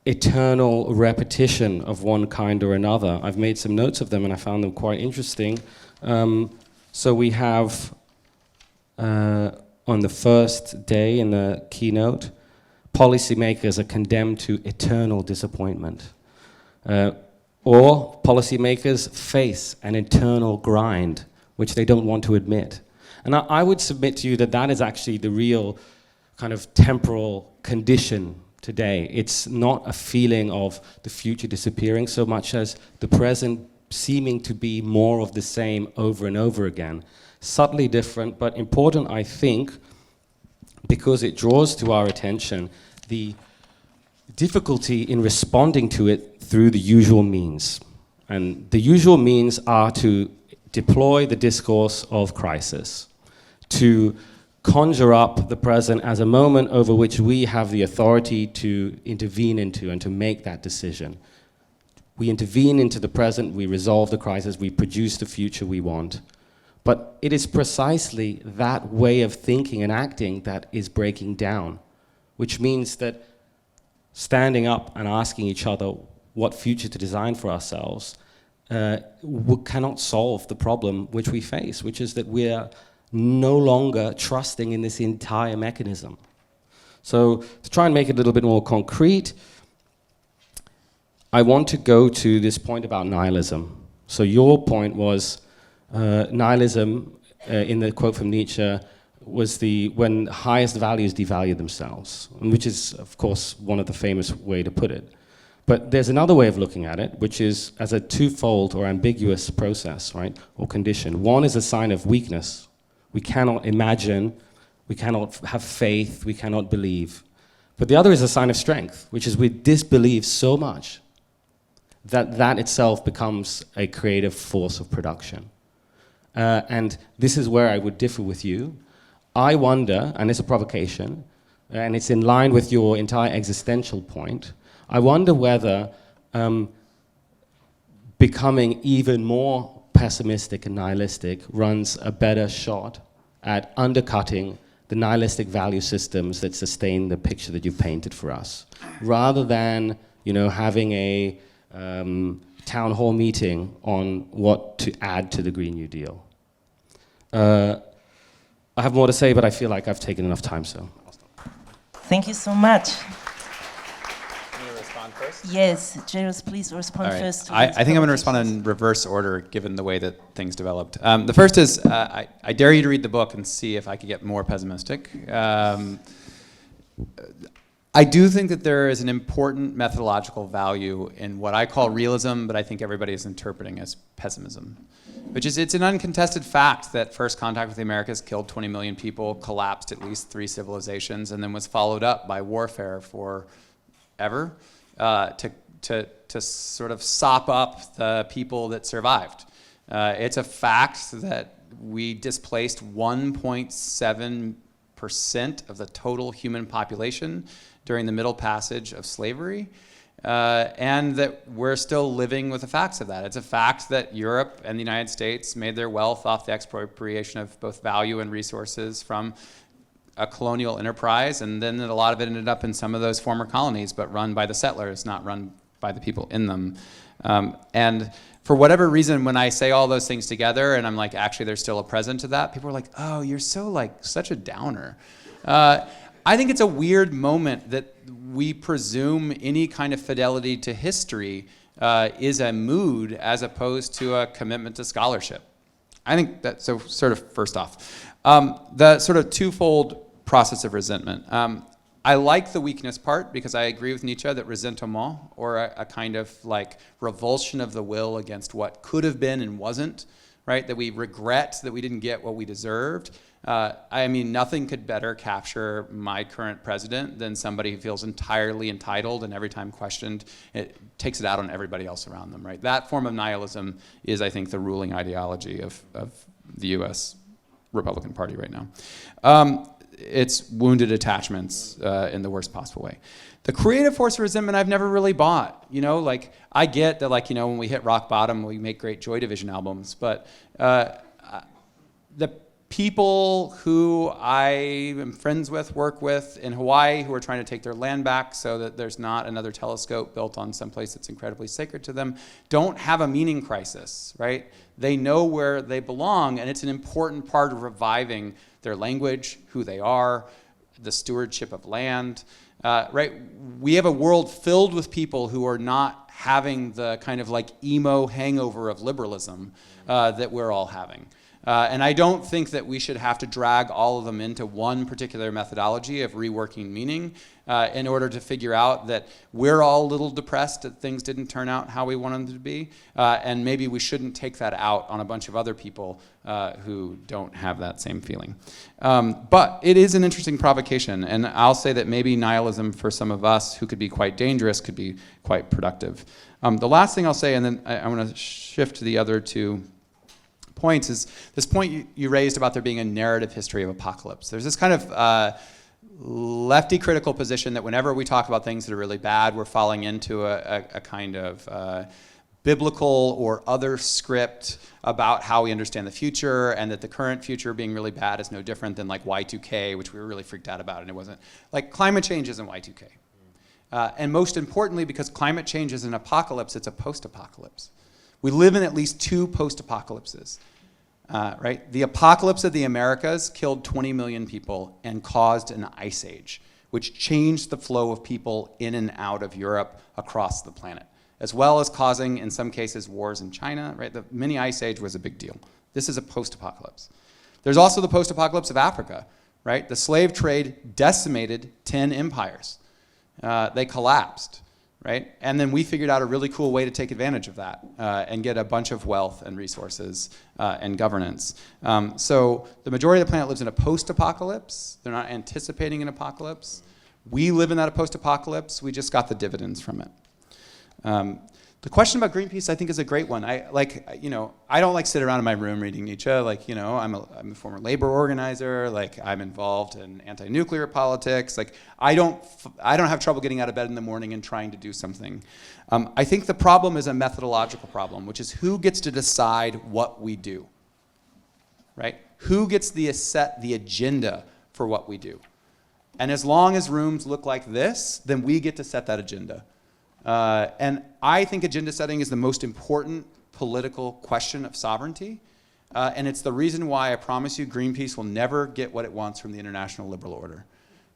S6: eternal repetition of one kind or another. I've made some notes of them, and I found them quite interesting. So we have, on the first day in the keynote, policymakers are condemned to eternal disappointment. or policymakers face an internal grind, which they don't want to admit. And I would submit to you that that is actually the real kind of temporal condition today. It's not a feeling of the future disappearing so much as the present seeming to be more of the same over and over again. Subtly different, but important, I think, because it draws to our attention the difficulty in responding to it through the usual means. And the usual means are to deploy the discourse of crisis, to conjure up the present as a moment over which we have the authority to intervene into and to make that decision. We intervene into the present, we resolve the crisis, we produce the future we want. But it is precisely that way of thinking and acting that is breaking down, which means that standing up and asking each other what future to design for ourselves cannot solve the problem which we face, which is that we're no longer trusting in this entire mechanism. So to try and make it a little bit more concrete, I want to go to this point about nihilism. So your point was nihilism, in the quote from Nietzsche, was when highest values devalue themselves, which is, of course, one of the famous way to put it. But there's another way of looking at it, which is as a twofold or ambiguous process, right, or condition. One is a sign of weakness. We cannot imagine, we cannot have faith, we cannot believe. But the other is a sign of strength, which is we disbelieve so much that that itself becomes a creative force of production. And this is where I would differ with you. I wonder, and it's a provocation, and it's in line with your entire existential point, I wonder whether becoming even more pessimistic and nihilistic runs a better shot at undercutting the nihilistic value systems that sustain the picture that you've painted for us, rather than, you know, having a town hall meeting on what to add to the Green New Deal. I have more to say, but I feel like I've taken enough time, so.
S4: Thank you so much.
S2: I'm going to respond first.
S4: Yes, Jairus, please respond
S2: All right.
S4: first. To
S2: I
S4: these
S2: think I'm going to respond
S4: provocations.
S2: in reverse order, given the way that things developed. The first is, I dare you to read the book and see if I could get more pessimistic. I do think that there is an important methodological value in what I call realism, but I think everybody is interpreting as pessimism. Which is, it's an uncontested fact that first contact with the Americas killed 20 million people, collapsed at least 3 civilizations, and then was followed up by warfare forever to sort of sop up the people that survived. It's a fact that we displaced 1.7% of the total human population during the Middle Passage of slavery. And that we're still living with the facts of that. It's a fact that Europe and the United States made their wealth off the expropriation of both value and resources from a colonial enterprise, and then a lot of it ended up in some of those former colonies, but run by the settlers, not run by the people in them. And for whatever reason, when I say all those things together, and I'm like, actually, there's still a present to that, people are like, oh, you're so like such a downer. I think it's a weird moment that we presume any kind of fidelity to history is a mood as opposed to a commitment to scholarship. I think that, so sort of first off, the sort of twofold process of resentment. I like the weakness part because I agree with Nietzsche that ressentiment, or a kind of like revulsion of the will against what could have been and wasn't, right? That we regret that we didn't get what we deserved. I mean, nothing could better capture my current president than somebody who feels entirely entitled and every time questioned, it takes it out on everybody else around them, right? That form of nihilism is, I think, the ruling ideology of the US Republican Party right now. It's wounded attachments in the worst possible way. The creative force of resentment I've never really bought. You know, like, I get that, like, you know, when we hit rock bottom, we make great Joy Division albums, but the people who I am friends with, work with in Hawaii, who are trying to take their land back so that there's not another telescope built on some place that's incredibly sacred to them, don't have a meaning crisis, right? They know where they belong, and it's an important part of reviving their language, who they are, the stewardship of land. right? We have a world filled with people who are not having the kind of like emo hangover of liberalism that we're all having. And I don't think that we should have to drag all of them into one particular methodology of reworking meaning in order to figure out that we're all a little depressed that things didn't turn out how we wanted them to be. And maybe we shouldn't take that out on a bunch of other people who don't have that same feeling. But it is an interesting provocation. And I'll say that maybe nihilism for some of us who could be quite dangerous could be quite productive. The last thing I'll say, and then I want to shift to the other two points, is this point you raised about there being a narrative history of apocalypse. There's this kind of lefty critical position that whenever we talk about things that are really bad, we're falling into a kind of biblical or other script about how we understand the future, and that the current future being really bad is no different than like Y2K, which we were really freaked out about, and it wasn't. Like, climate change isn't Y2K. And most importantly, because climate change is an apocalypse, it's a post-apocalypse. We live in at least two post-apocalypses, right? The apocalypse of the Americas killed 20 million people and caused an ice age, which changed the flow of people in and out of Europe across the planet, as well as causing, in some cases, wars in China, right? The mini ice age was a big deal. This is a post-apocalypse. There's also the post-apocalypse of Africa, right? The slave trade decimated 10 empires. They collapsed. Right? And then we figured out a really cool way to take advantage of that and get a bunch of wealth and resources and governance. So the majority of the planet lives in a post-apocalypse. They're not anticipating an apocalypse. We live in that post-apocalypse. We just got the dividends from it. The question about Greenpeace, I think, is a great one. I don't like sit around in my room reading Nietzsche. Like, I'm a former labor organizer. Like, I'm involved in anti-nuclear politics. Like, I don't have trouble getting out of bed in the morning and trying to do something. I think the problem is a methodological problem, which is who gets to decide what we do, right? Who gets to set the agenda for what we do? And as long as rooms look like this, then we get to set that agenda. And I think agenda setting is the most important political question of sovereignty. And it's the reason why I promise you Greenpeace will never get what it wants from the International Liberal Order.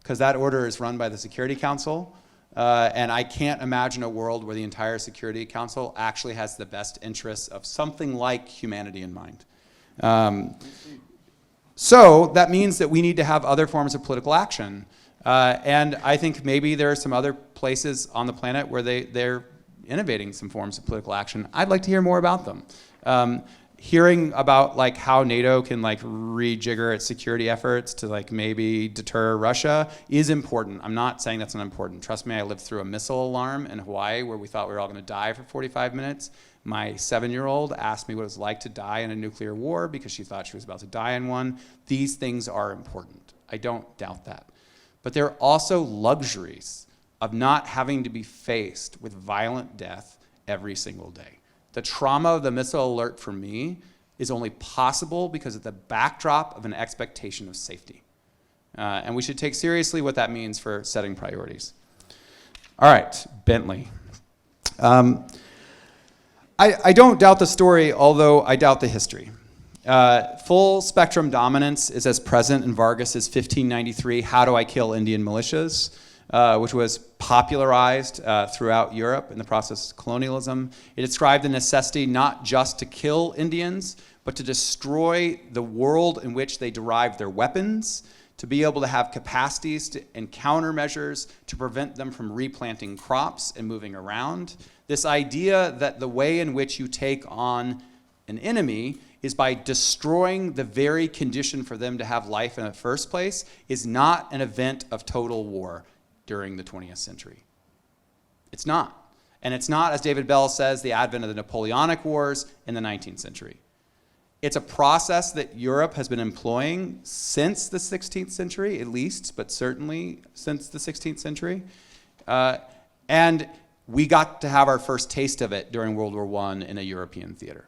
S2: Because that order is run by the Security Council. And I can't imagine a world where the entire Security Council actually has the best interests of something like humanity in mind. So that means that we need to have other forms of political action. And I think maybe there are some other places on the planet where they're innovating some forms of political action. I'd like to hear more about them. Hearing about like how NATO can like rejigger its security efforts to like maybe deter Russia is important. I'm not saying that's not important. Trust me, I lived through a missile alarm in Hawaii where we thought we were all going to die for 45 minutes. My 7-year-old asked me what it was like to die in a nuclear war because she thought she was about to die in one. These things are important. I don't doubt that. But there are also luxuries of not having to be faced with violent death every single day. The trauma of the missile alert for me is only possible because of the backdrop of an expectation of safety. And we should take seriously what that means for setting priorities. All right, Bentley. I don't doubt the story, although I doubt the history. Full spectrum dominance is as present in Vargas's 1593 How Do I Kill Indian Militias, which was popularized throughout Europe in the process of colonialism. It described the necessity not just to kill Indians, but to destroy the world in which they derived their weapons, to be able to have capacities and countermeasures to prevent them from replanting crops and moving around. This idea that the way in which you take on an enemy is by destroying the very condition for them to have life in the first place is not an event of total war during the 20th century. It's not. And it's not, as David Bell says, the advent of the Napoleonic Wars in the 19th century. It's a process that Europe has been employing since the 16th century, at least, but certainly since the 16th century. And we got to have our first taste of it during World War I in a European theater.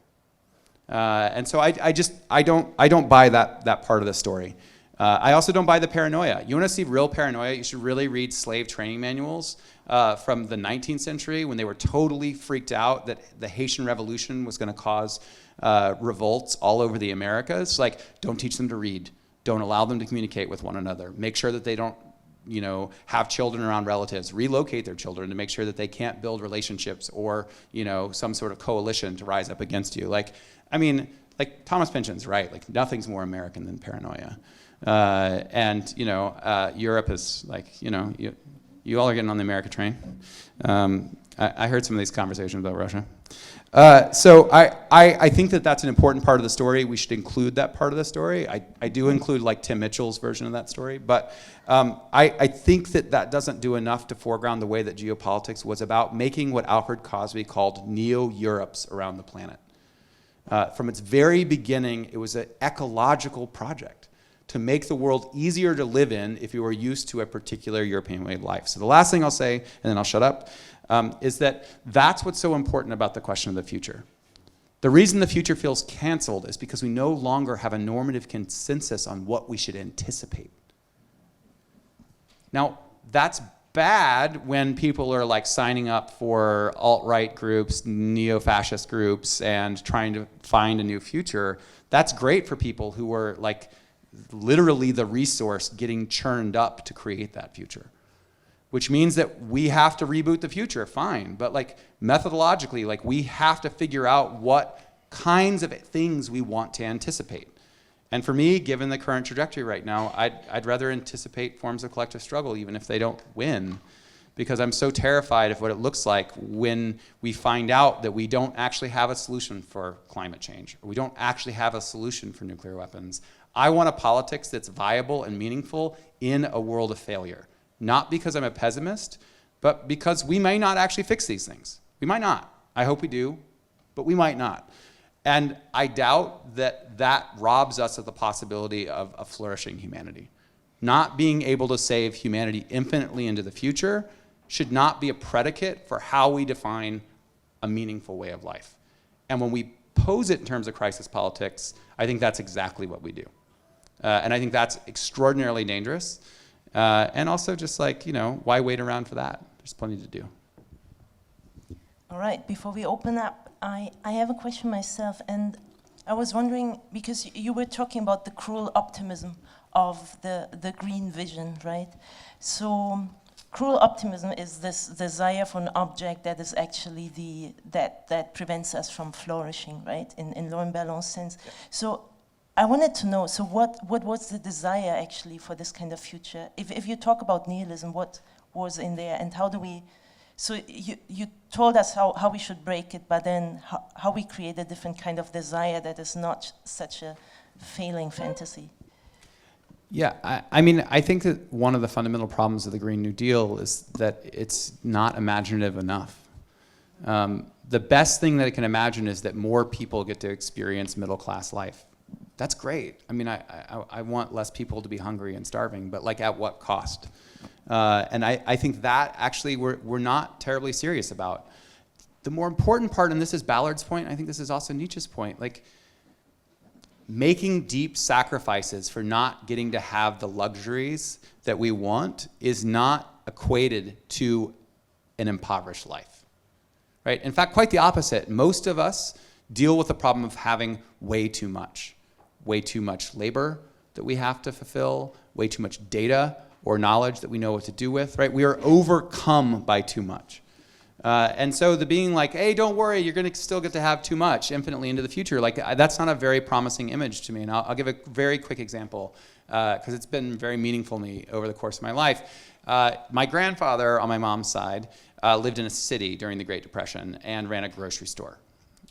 S2: And so I don't buy that part of the story. I also don't buy the paranoia. You want to see real paranoia, you should really read slave training manuals from the 19th century when they were totally freaked out that the Haitian Revolution was going to cause revolts all over the Americas. Like, don't teach them to read. Don't allow them to communicate with one another. Make sure that they don't have children around relatives, relocate their children to make sure that they can't build relationships or, some sort of coalition to rise up against you. Like Thomas Pynchon's right, like nothing's more American than paranoia. Europe is like, you all are getting on the America train. I heard some of these conversations about Russia. So I think that that's an important part of the story. We should include that part of the story. I do include like Tim Mitchell's version of that story, but I think that doesn't do enough to foreground the way that geopolitics was about making what Alfred Cosby called neo-Europes around the planet. From its very beginning, it was an ecological project to make the world easier to live in if you were used to a particular European way of life. So the last thing I'll say, and then I'll shut up, is that's what's so important about the question of the future. The reason the future feels canceled is because we no longer have a normative consensus on what we should anticipate. Now, that's bad when people are like signing up for alt-right groups, neo-fascist groups, and trying to find a new future. That's great for people who are like literally the resource getting churned up to create that future. Which means that we have to reboot the future, fine. But like methodologically, like we have to figure out what kinds of things we want to anticipate. And for me, given the current trajectory right now, I'd rather anticipate forms of collective struggle even if they don't win, because I'm so terrified of what it looks like when we find out that we don't actually have a solution for climate change, or we don't actually have a solution for nuclear weapons. I want a politics that's viable and meaningful in a world of failure. Not because I'm a pessimist, but because we may not actually fix these things. We might not. I hope we do, but we might not. And I doubt that robs us of the possibility of a flourishing humanity. Not being able to save humanity infinitely into the future should not be a predicate for how we define a meaningful way of life. And when we pose it in terms of crisis politics, I think that's exactly what we do. And I think that's extraordinarily dangerous. And also just like, why wait around for that? There's plenty to do.
S4: All right, before we open up, I have a question myself, and I was wondering, because you were talking about the cruel optimism of the green vision, right? So cruel optimism is this desire for an object that is actually that prevents us from flourishing, right? In Laurent Berlon's sense. Yeah. So I wanted to know, so what was the desire actually for this kind of future? If you talk about nihilism, what was in there, and how do we, so you told us how we should break it, but then how we create a different kind of desire that is not such a failing fantasy.
S2: Yeah, I think that one of the fundamental problems of the Green New Deal is that it's not imaginative enough. The best thing that it can imagine is that more people get to experience middle-class life. That's great. I want less people to be hungry and starving, but like at what cost? And I think that actually we're not terribly serious about. The more important part, and this is Ballard's point, I think this is also Nietzsche's point, like making deep sacrifices for not getting to have the luxuries that we want is not equated to an impoverished life, right? In fact, quite the opposite. Most of us deal with the problem of having way too much labor that we have to fulfill, way too much data or knowledge that we know what to do with, right? We are overcome by too much. And so the being like, hey, don't worry, you're gonna still get to have too much infinitely into the future, like that's not a very promising image to me. And I'll give a very quick example, because it's been very meaningful to me over the course of my life. My grandfather on my mom's side lived in a city during the Great Depression and ran a grocery store.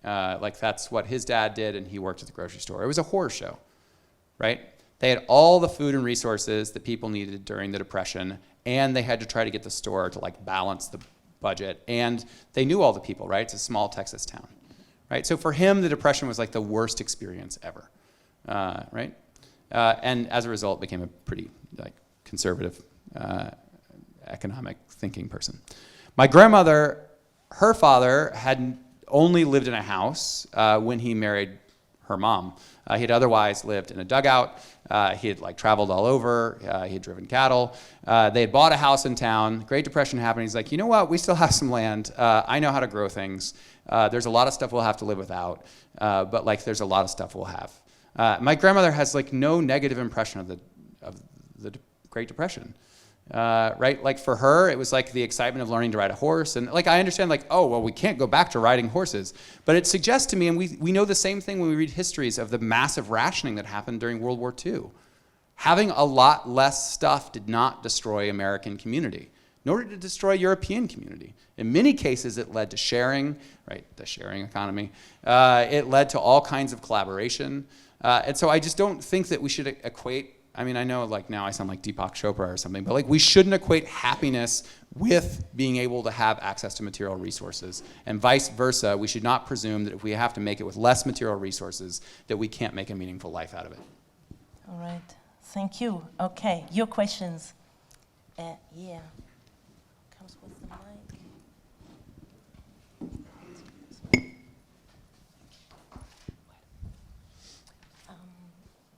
S2: Like that's what his dad did, and he worked at the grocery store. It was a horror show, right? They had all the food and resources that people needed during the Depression, and they had to try to get the store to like balance the budget, and they knew all the people, right? It's a small Texas town, right? So for him, the Depression was like the worst experience ever, right? And as a result, became a pretty like conservative, economic thinking person. My grandmother, her father had only lived in a house when he married her mom. He had otherwise lived in a dugout. He had like traveled all over. He had driven cattle. They had bought a house in town. Great Depression happened. He's like, you know what? We still have some land. I know how to grow things. There's a lot of stuff we'll have to live without, but like there's a lot of stuff we'll have. My grandmother has like no negative impression of the Great Depression. right? Like for her, it was like the excitement of learning to ride a horse. And like, I understand like, oh, well, we can't go back to riding horses. But it suggests to me, and we know the same thing when we read histories of the massive rationing that happened during World War II. Having a lot less stuff did not destroy American community, nor did it destroy European community. In many cases, it led to sharing, right, the sharing economy. It led to all kinds of collaboration. And so I just don't think that we should equate, I mean, I know like now I sound like Deepak Chopra or something, but like we shouldn't equate happiness with being able to have access to material resources. And vice versa, we should not presume that if we have to make it with less material resources, that we can't make a meaningful life out of it.
S4: All right, thank you. Okay, your questions. Yeah. Comes with the mic.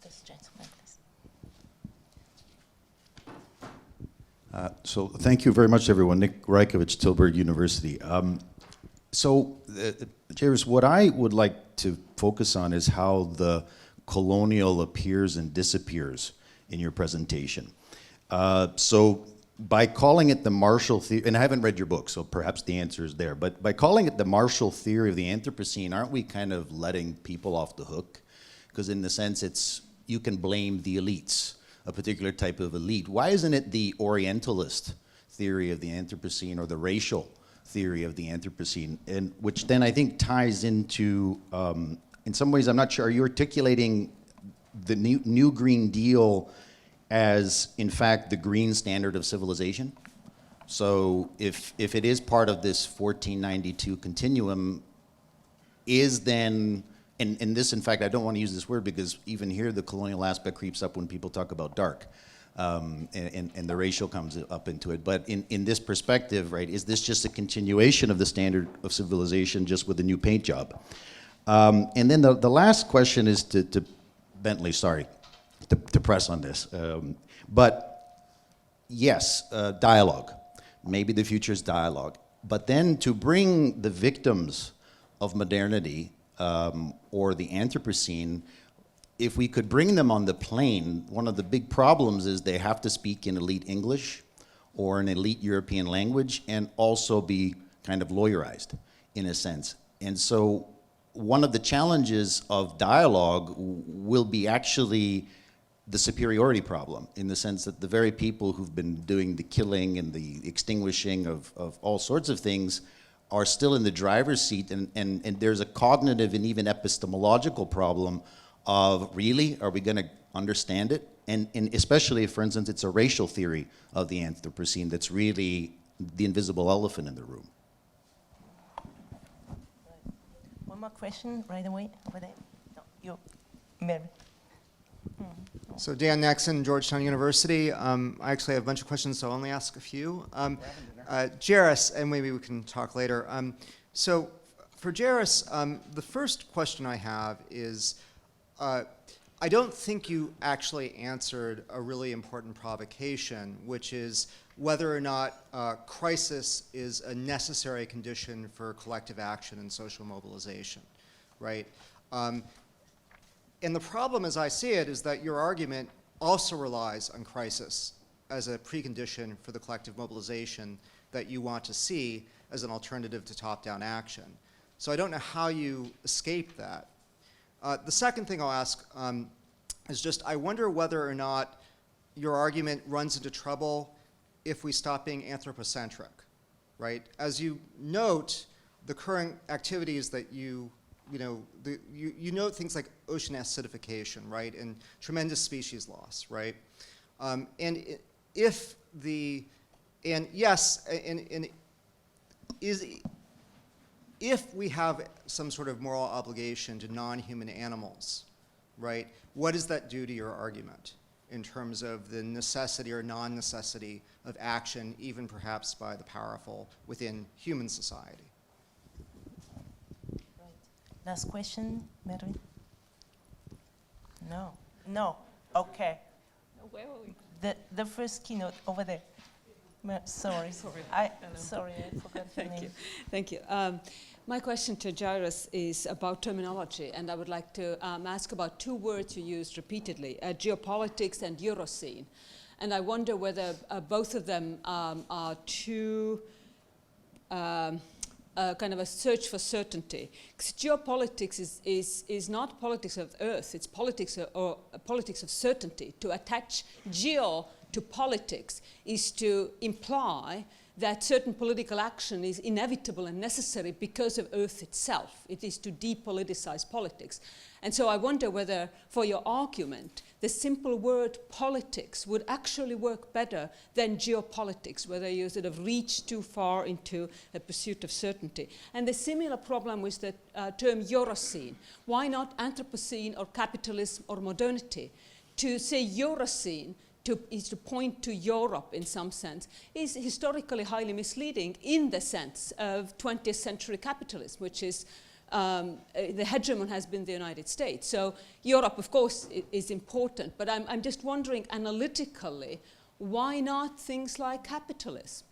S4: This gentleman, please.
S7: So thank you very much, everyone. Nick Reikovich, Tilburg University. Jairus, what I would like to focus on is how the colonial appears and disappears in your presentation. So by calling it the Marshal theory, and I haven't read your book, so perhaps the answer is there, but by calling it the Marshal theory of the Anthropocene, aren't we kind of letting people off the hook? Because in the sense you can blame the elites, a particular type of elite. Why isn't it the Orientalist theory of the Anthropocene or the racial theory of the Anthropocene? And which then I think ties into, in some ways, I'm not sure, are you articulating the new Green Deal as, in fact, the green standard of civilization? So if it is part of this 1492 continuum, is then, and this, in fact, I don't want to use this word because even here the colonial aspect creeps up when people talk about dark, and the racial comes up into it. But in this perspective, right, is this just a continuation of the standard of civilization just with a new paint job? And then the last question is to Bentley, sorry, to press on this. But yes, dialogue. Maybe the future is dialogue. But then to bring the victims of modernity or the Anthropocene, if we could bring them on the plane, one of the big problems is they have to speak in elite English or an elite European language and also be kind of lawyerized in a sense. And so one of the challenges of dialogue will be actually the superiority problem, in the sense that the very people who've been doing the killing and the extinguishing of all sorts of things are still in the driver's seat, and there's a cognitive and even epistemological problem of, really, are we going to understand it? And especially if, for instance, it's a racial theory of the Anthropocene that's really the invisible elephant in the room.
S4: One more question right away over there. No, you, Mary.
S8: So Dan Nexon, Georgetown University. I actually have a bunch of questions, so I'll only ask a few. Jairus, and maybe we can talk later. So for Jairus, the first question I have is, I don't think you actually answered a really important provocation, which is whether or not crisis is a necessary condition for collective action and social mobilization, right? And the problem, as I see it, is that your argument also relies on crisis as a precondition for the collective mobilization that you want to see as an alternative to top-down action. So I don't know how you escape that. The second thing I'll ask is just, I wonder whether or not your argument runs into trouble if we stop being anthropocentric, right? As you note, the current activities that you note things like ocean acidification, right, and tremendous species loss, right? If we have some sort of moral obligation to non-human animals, right, what does that do to your argument in terms of the necessity or non-necessity of action, even perhaps by the powerful within human society?
S4: Last question, Mary? No. No. Okay.
S9: Where are we?
S4: The first keynote over there. Sorry.
S9: Sorry.
S4: I forgot your name.
S9: Thank you. My question to Jairus is about terminology, and I would like to ask about two words you used repeatedly, geopolitics and Euroscene. And I wonder whether both of them are too kind of a search for certainty. Because geopolitics is not politics of Earth, it's politics of certainty. To attach geo to politics is to imply that certain political action is inevitable and necessary because of Earth itself. It is to depoliticize politics. And so I wonder whether, for your argument, the simple word politics would actually work better than geopolitics, whether you sort of reach too far into a pursuit of certainty. And the similar problem with the term Eurocene. Why not Anthropocene or capitalism or modernity? To say Eurocene is to point to Europe in some sense, is historically highly misleading in the sense of 20th century capitalism, which is the hegemon has been the United States. So Europe, of course, is important, but I'm just wondering analytically, why not things like capitalism?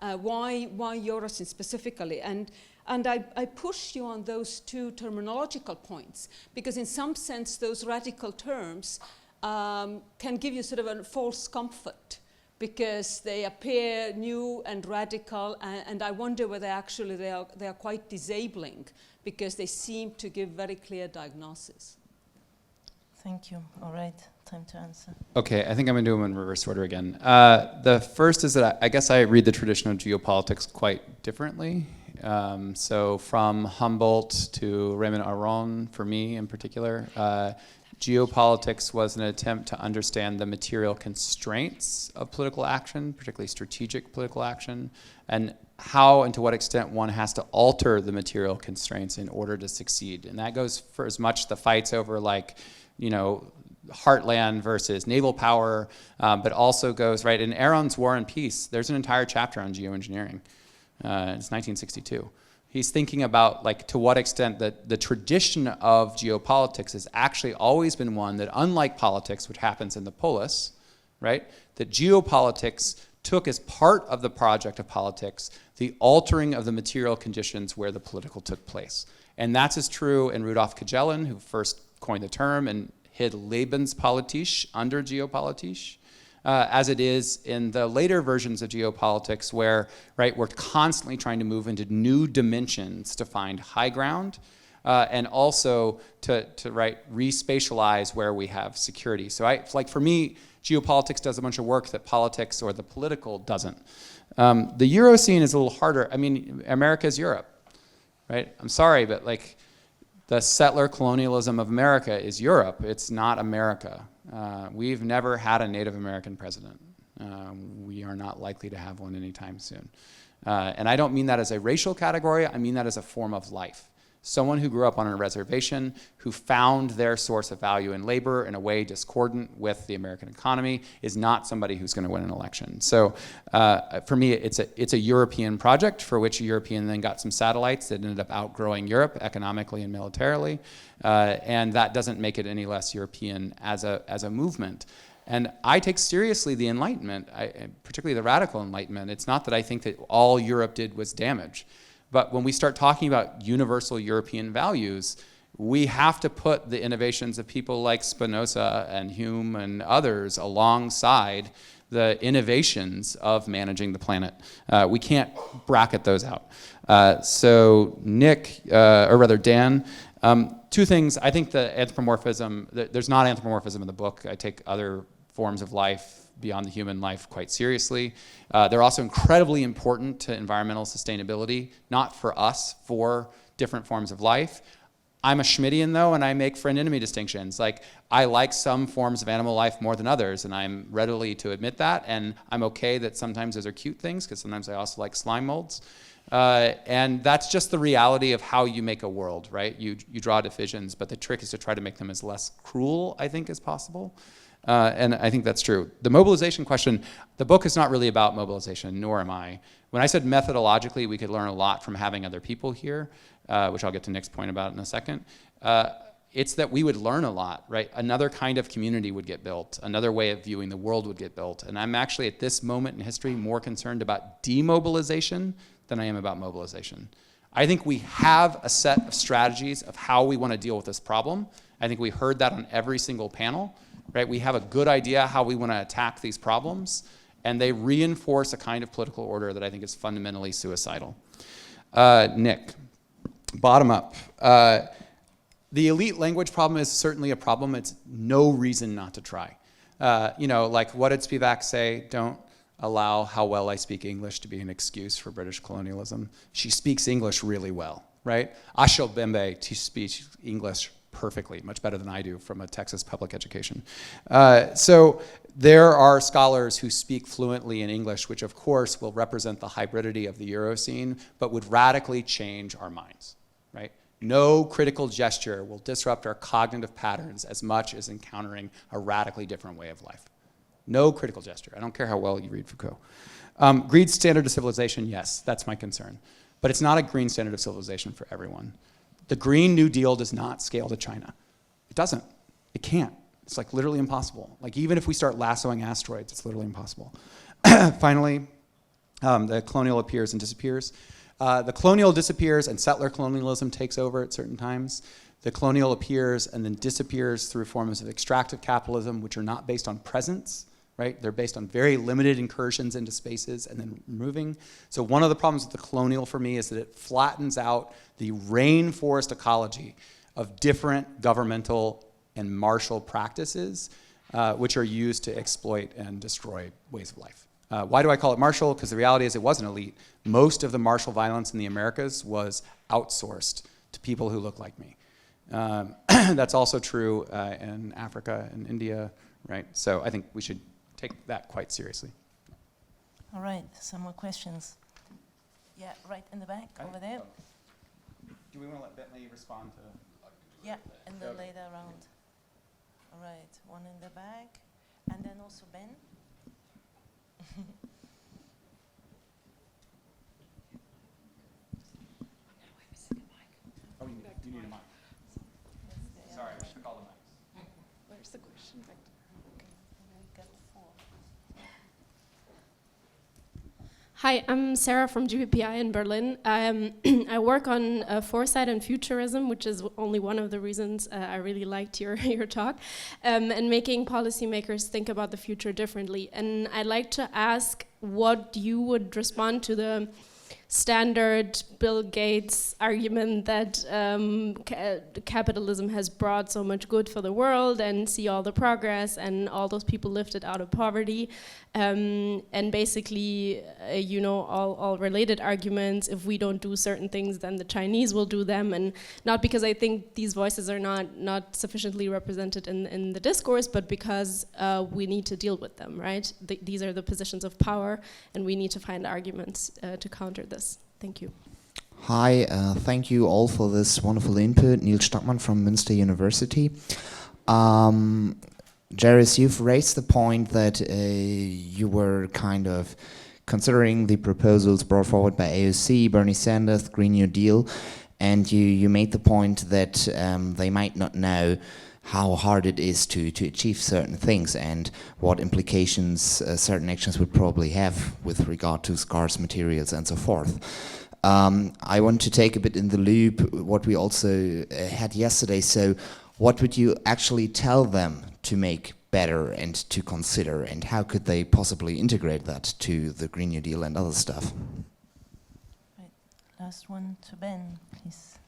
S9: Why Eurocene specifically? And I push you on those two terminological points, because in some sense those radical terms can give you sort of a false comfort because they appear new and radical, and I wonder whether actually they are quite disabling because they seem to give very clear diagnosis.
S4: Thank you. All right, time to answer.
S2: Okay, I think I'm going to do them in reverse order again. The first is that I guess I read the tradition of geopolitics quite differently. So from Humboldt to Raymond Aron, for me in particular, geopolitics was an attempt to understand the material constraints of political action, particularly strategic political action, and how and to what extent one has to alter the material constraints in order to succeed. And that goes for as much the fights over, like, you know, heartland versus naval power, but also goes, right, in Aron's War and Peace, there's an entire chapter on geoengineering. It's 1962. He's thinking about, like, to what extent that the tradition of geopolitics has actually always been one that, unlike politics, which happens in the polis, right, that geopolitics took as part of the project of politics the altering of the material conditions where the political took place. And that's as true in Rudolf Cagelin, who first coined the term and hid Lebenspolitik under geopolitik, as it is in the later versions of geopolitics where, right, we're constantly trying to move into new dimensions to find high ground and also to respatialize where we have security. So like for me, geopolitics does a bunch of work that politics or the political doesn't. The Eurocene is a little harder. I mean, America's Europe, right? I'm sorry, but like the settler colonialism of America is Europe. It's not America. We've never had a Native American president. We are not likely to have one anytime soon. And I don't mean that as a racial category, I mean that as a form of life. Someone who grew up on a reservation, who found their source of value in labor in a way discordant with the American economy, is not somebody who's going to win an election. So for me, it's a European project for which a European then got some satellites that ended up outgrowing Europe economically and militarily. And that doesn't make it any less European as a movement. And I take seriously the Enlightenment, particularly the radical Enlightenment. It's not that I think that all Europe did was damage. But when we start talking about universal European values, we have to put the innovations of people like Spinoza and Hume and others alongside the innovations of managing the planet. We can't bracket those out. So Nick, or rather Dan, two things. I think the anthropomorphism, there's not anthropomorphism in the book. I take other forms of life beyond the human life quite seriously. They're also incredibly important to environmental sustainability, not for us, for different forms of life. I'm a Schmittian though, and I make friend-enemy distinctions. Like, I like some forms of animal life more than others, and I'm readily to admit that, and I'm okay that sometimes those are cute things, because sometimes I also like slime molds. And that's just the reality of how you make a world, right? You draw divisions, but the trick is to try to make them as less cruel, I think, as possible. And I think that's true. The mobilization question, the book is not really about mobilization, nor am I. When I said methodologically we could learn a lot from having other people here, which I'll get to Nick's point about in a second, it's that we would learn a lot, right? Another kind of community would get built. Another way of viewing the world would get built. And I'm actually, at this moment in history, more concerned about demobilization than I am about mobilization. I think we have a set of strategies of how we want to deal with this problem. I think we heard that on every single panel.
S10: right? We have a good idea how we want to attack these problems, and they reinforce a kind of political order that I think is fundamentally suicidal. Nick, bottom up. The elite language problem is certainly a problem. It's no reason not to try. Like what did Spivak say? Don't allow how well I speak English to be an excuse for British colonialism. She speaks English really well, right? Ashil Bembe speaks English perfectly, much better than I do from a Texas public education. So there are scholars who speak fluently in English, which of course will represent the hybridity of the Euroscene, but would radically change our minds, right? No critical gesture will disrupt our cognitive patterns as much as encountering a radically different way of life. No critical gesture. I don't care how well you read Foucault. Green standard of civilization, yes, that's my concern. But it's not a green standard of civilization for everyone. The Green New Deal does not scale to China. It doesn't. It can't. It's like literally impossible. Like even if we start lassoing asteroids, it's literally impossible. Finally, the colonial appears and disappears. The colonial disappears and settler colonialism takes over at certain times. The colonial appears and then disappears through forms of extractive capitalism, which are not based on presence, right? They're based on very limited incursions into spaces and then moving. So one of the problems with the colonial for me is that it flattens out the rainforest ecology of different governmental and martial practices, which are used to exploit and destroy ways of life. Why do I call it martial? Because the reality is it wasn't elite. Most of the martial violence in the Americas was outsourced to people who look like me. That's also true in Africa and India, right? So I think we should take that quite seriously.
S4: All right, some more questions. Yeah, right in the back, over there.
S10: Do we want to let Bentley respond to?
S4: Yeah, in the later round. All right, one in the back, and then also Ben.
S10: Oh, you need a mic. Sorry, I should call the mics.
S9: Where's the question?
S11: Hi, I'm Sarah from GPPI in Berlin. I work on foresight and futurism, which is only one of the reasons I really liked your talk, and making policymakers think about the future differently. And I'd like to ask what you would respond to the standard Bill Gates argument that capitalism has brought so much good for the world and see all the progress and all those people lifted out of poverty, and basically, all related arguments. If we don't do certain things, then the Chinese will do them, and not because I think these voices are not sufficiently represented in the discourse, but because we need to deal with them, right? These are the positions of power, and we need to find arguments to counter this. Thank you.
S12: Hi, thank you all for this wonderful input. Neil Stockmann from Münster University. Jairus, you've raised the point that you were kind of considering the proposals brought forward by AOC, Bernie Sanders, Green New Deal, and you made the point that they might not know how hard it is to achieve certain things and what implications certain actions would probably have with regard to scarce materials and so forth. I want to take a bit in the loop what we also had yesterday. So what would you actually tell them to make better and to consider, and how could they possibly integrate that to the Green New Deal and other stuff?
S4: Right. Last one to Ben, please.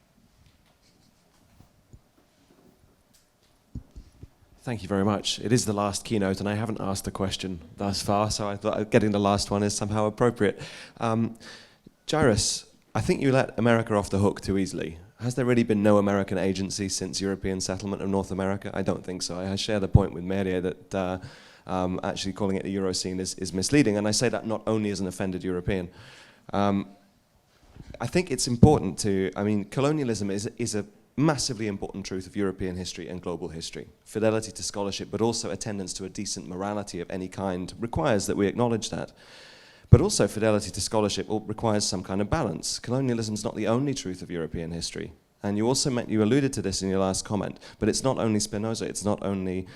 S13: Thank you very much. It is the last keynote, and I haven't asked a question thus far, so I thought getting the last one is somehow appropriate. Jairus, I think you let America off the hook too easily. Has there really been no American agency since European settlement of North America? I don't think so. I share the point with Meria that actually calling it the Euroscene is misleading, and I say that not only as an offended European. I think it's important to, colonialism is a massively important truth of European history and global history. Fidelity to scholarship, but also attendance to a decent morality of any kind requires that we acknowledge that. But also fidelity to scholarship requires some kind of balance. Colonialism is not the only truth of European history. And you also you alluded to this in your last comment, but it's not only Spinoza, it's not only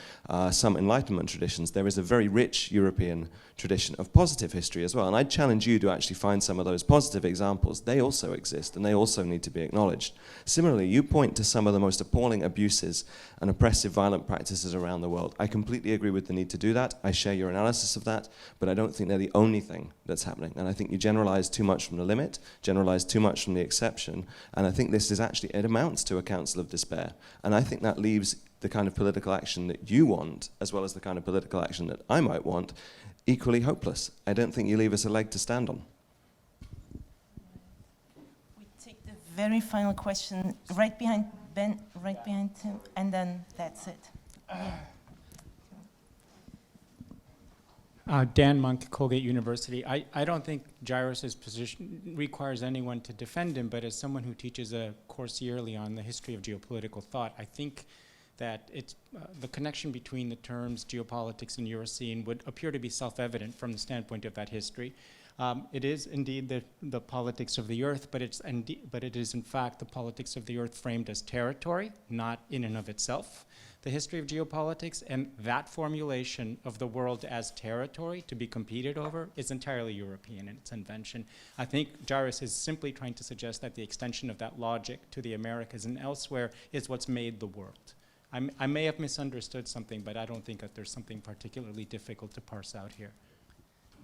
S13: some Enlightenment traditions. There is a very rich European tradition of positive history as well. And I'd challenge you to actually find some of those positive examples. They also exist, and they also need to be acknowledged. Similarly, you point to some of the most appalling abuses and oppressive violent practices around the world. I completely agree with the need to do that. I share your analysis of that, but I don't think they're the only thing that's happening. And I think you generalize too much from the limit, generalize too much from the exception, and I think this is actually, it amounts to a council of despair. And I think that leaves the kind of political action that you want, as well as the kind of political action that I might want, equally hopeless. I don't think you leave us a leg to stand on.
S4: We take the very final question right behind Ben, right behind him, and then that's it.
S14: Dan Monk, Colgate University. I don't think Jairus' position requires anyone to defend him, but as someone who teaches a course yearly on the history of geopolitical thought, I think that it's the connection between the terms geopolitics and Eurocene would appear to be self-evident from the standpoint of that history. It is indeed the politics of the earth, but it is in fact the politics of the earth framed as territory, not in and of itself. The history of geopolitics, and that formulation of the world as territory to be competed over is entirely European in its invention. I think Jairus is simply trying to suggest that the extension of that logic to the Americas and elsewhere is what's made the world. I may have misunderstood something, but I don't think that there's something particularly difficult to parse out here.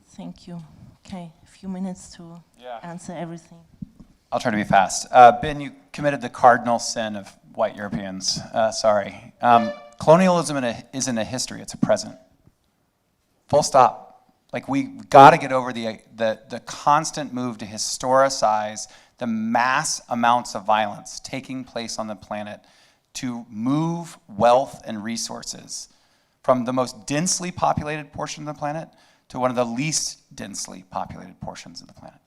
S4: Thank you. Okay, a few minutes to answer everything.
S15: I'll try to be fast. Ben, you committed the cardinal sin of white Europeans. Sorry. Colonialism isn't a history, it's a present. Full stop. Like, we got to get over the constant move to historicize the mass amounts of violence taking place on the planet to move wealth and resources from the most densely populated portion of the planet to one of the least densely populated portions of the planet.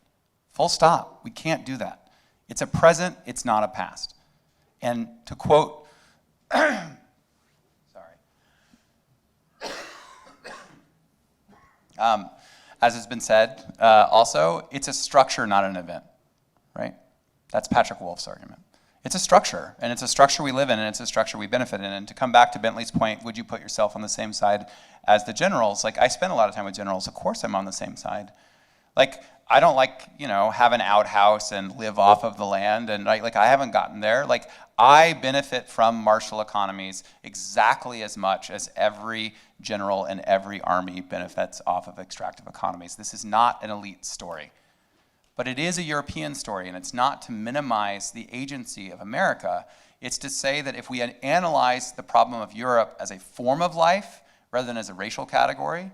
S15: Full stop. We can't do that. It's a present, it's not a past. And to quote, as has been said, also, it's a structure, not an event, right? That's Patrick Wolf's argument. It's a structure, and it's a structure we live in, and it's a structure we benefit in. And to come back to Bentley's point, would you put yourself on the same side as the generals? Like, I spend a lot of time with generals. Of course I'm on the same side. Like, I don't have an outhouse and live off of the land, and I haven't gotten there. Like, I benefit from martial economies exactly as much as every general and every army benefits off of extractive economies. This is not an elite story. But it is a European story, and it's not to minimize the agency of America. It's to say that if we analyze the problem of Europe as a form of life rather than as a racial category,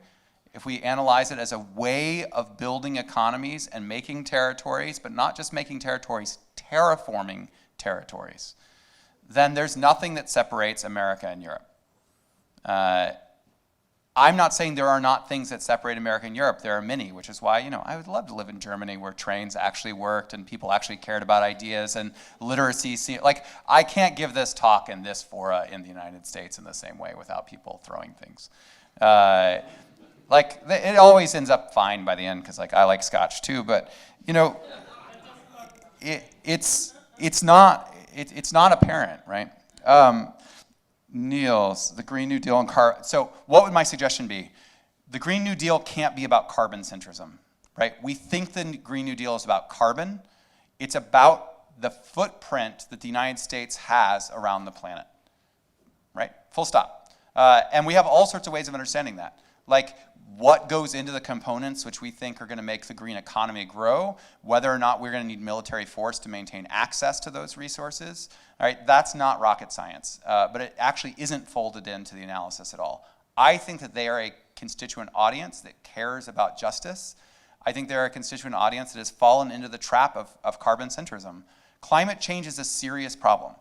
S15: if we analyze it as a way of building economies and making territories, but not just making territories, terraforming territories, then there's nothing that separates America and Europe. I'm not saying there are not things that separate America and Europe. There are many, which is why, I would love to live in Germany where trains actually worked and people actually cared about ideas and literacy. I can't give this talk in this fora in the United States in the same way without people throwing things. It always ends up fine by the end because I like scotch too, but it's not apparent, right? Niels, the Green New Deal and carbon. So what would my suggestion be? The Green New Deal can't be about carbon centrism, right? We think the Green New Deal is about carbon. It's about the footprint that the United States has around the planet, right? Full stop. And we have all sorts of ways of understanding that. Like what goes into the components which we think are going to make the green economy grow, whether or not we're going to need military force to maintain access to those resources. All right, that's not rocket science, but it actually isn't folded into the analysis at all. I think that they are a constituent audience that cares about justice. I think they're a constituent audience that has fallen into the trap of carbon centrism. Climate change is a serious problem,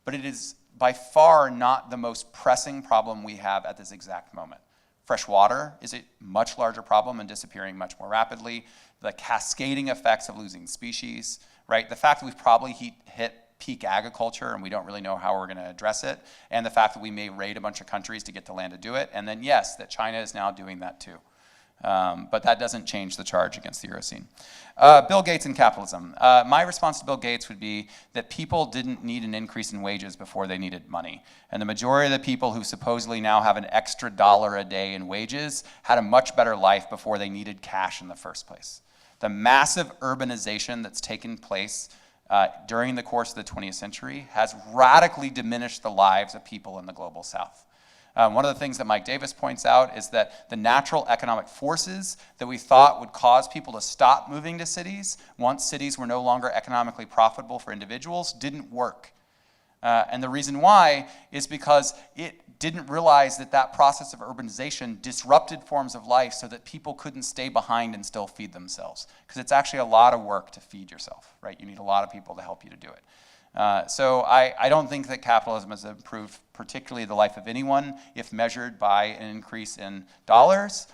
S15: but it is by far not the most pressing problem we have at this exact moment. Fresh water is a much larger problem and disappearing much more rapidly. The cascading effects of losing species, right? The fact that we've probably hit peak agriculture and we don't really know how we're going to address it, and the fact that we may raid a bunch of countries to get the land to do it, and then yes, that China is now doing that too. But that doesn't change the charge against the Eurozone. Bill Gates and capitalism. My response to Bill Gates would be that people didn't need an increase in wages before they needed money. And the majority of the people who supposedly now have an extra $1 a day in wages had a much better life before they needed cash in the first place. The massive urbanization that's taken place during the course of the 20th century has radically diminished the lives of people in the global south. One of the things that Mike Davis points out is that the natural economic forces that we thought would cause people to stop moving to cities once cities were no longer economically profitable for individuals didn't work. And the reason why is because it didn't realize that that process of urbanization disrupted forms of life so that people couldn't stay behind and still feed themselves. Because it's actually a lot of work to feed yourself, right? You need a lot of people to help you to do it. So I don't think that capitalism has improved particularly the life of anyone if measured by an increase in dollars.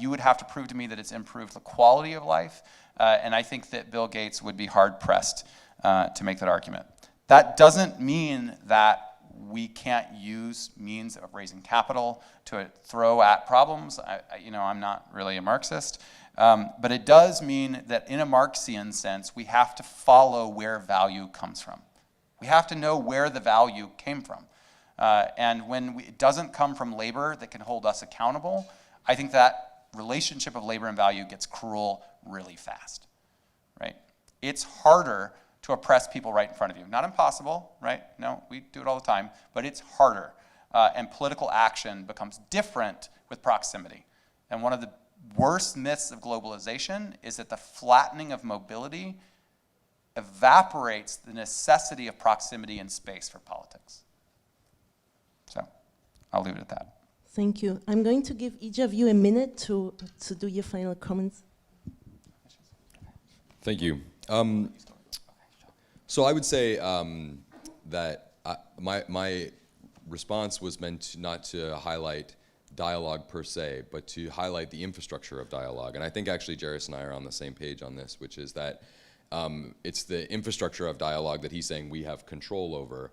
S15: You would have to prove to me that it's improved the quality of life, and I think that Bill Gates would be hard-pressed to make that argument. That doesn't mean that we can't use means of raising capital to throw at problems. I'm not really a Marxist. But it does mean that in a Marxian sense, we have to follow where value comes from. We have to know where the value came from. And when it doesn't come from labor that can hold us accountable, I think that relationship of labor and value gets cruel really fast, right? It's harder to oppress people right in front of you. Not impossible, right? No, we do it all the time, but it's harder. And political action becomes different with proximity. And one of the worst myths of globalization is that the flattening of mobility evaporates the necessity of proximity and space for politics. So I'll leave it at that.
S1: Thank you. I'm going to give each of you a minute to do your final comments.
S3: Thank you. So I would say that my response was meant not to highlight dialogue per se, but to highlight the infrastructure of dialogue. And I think actually Jairus and I are on the same page on this, which is that it's the infrastructure of dialogue that he's saying we have control over.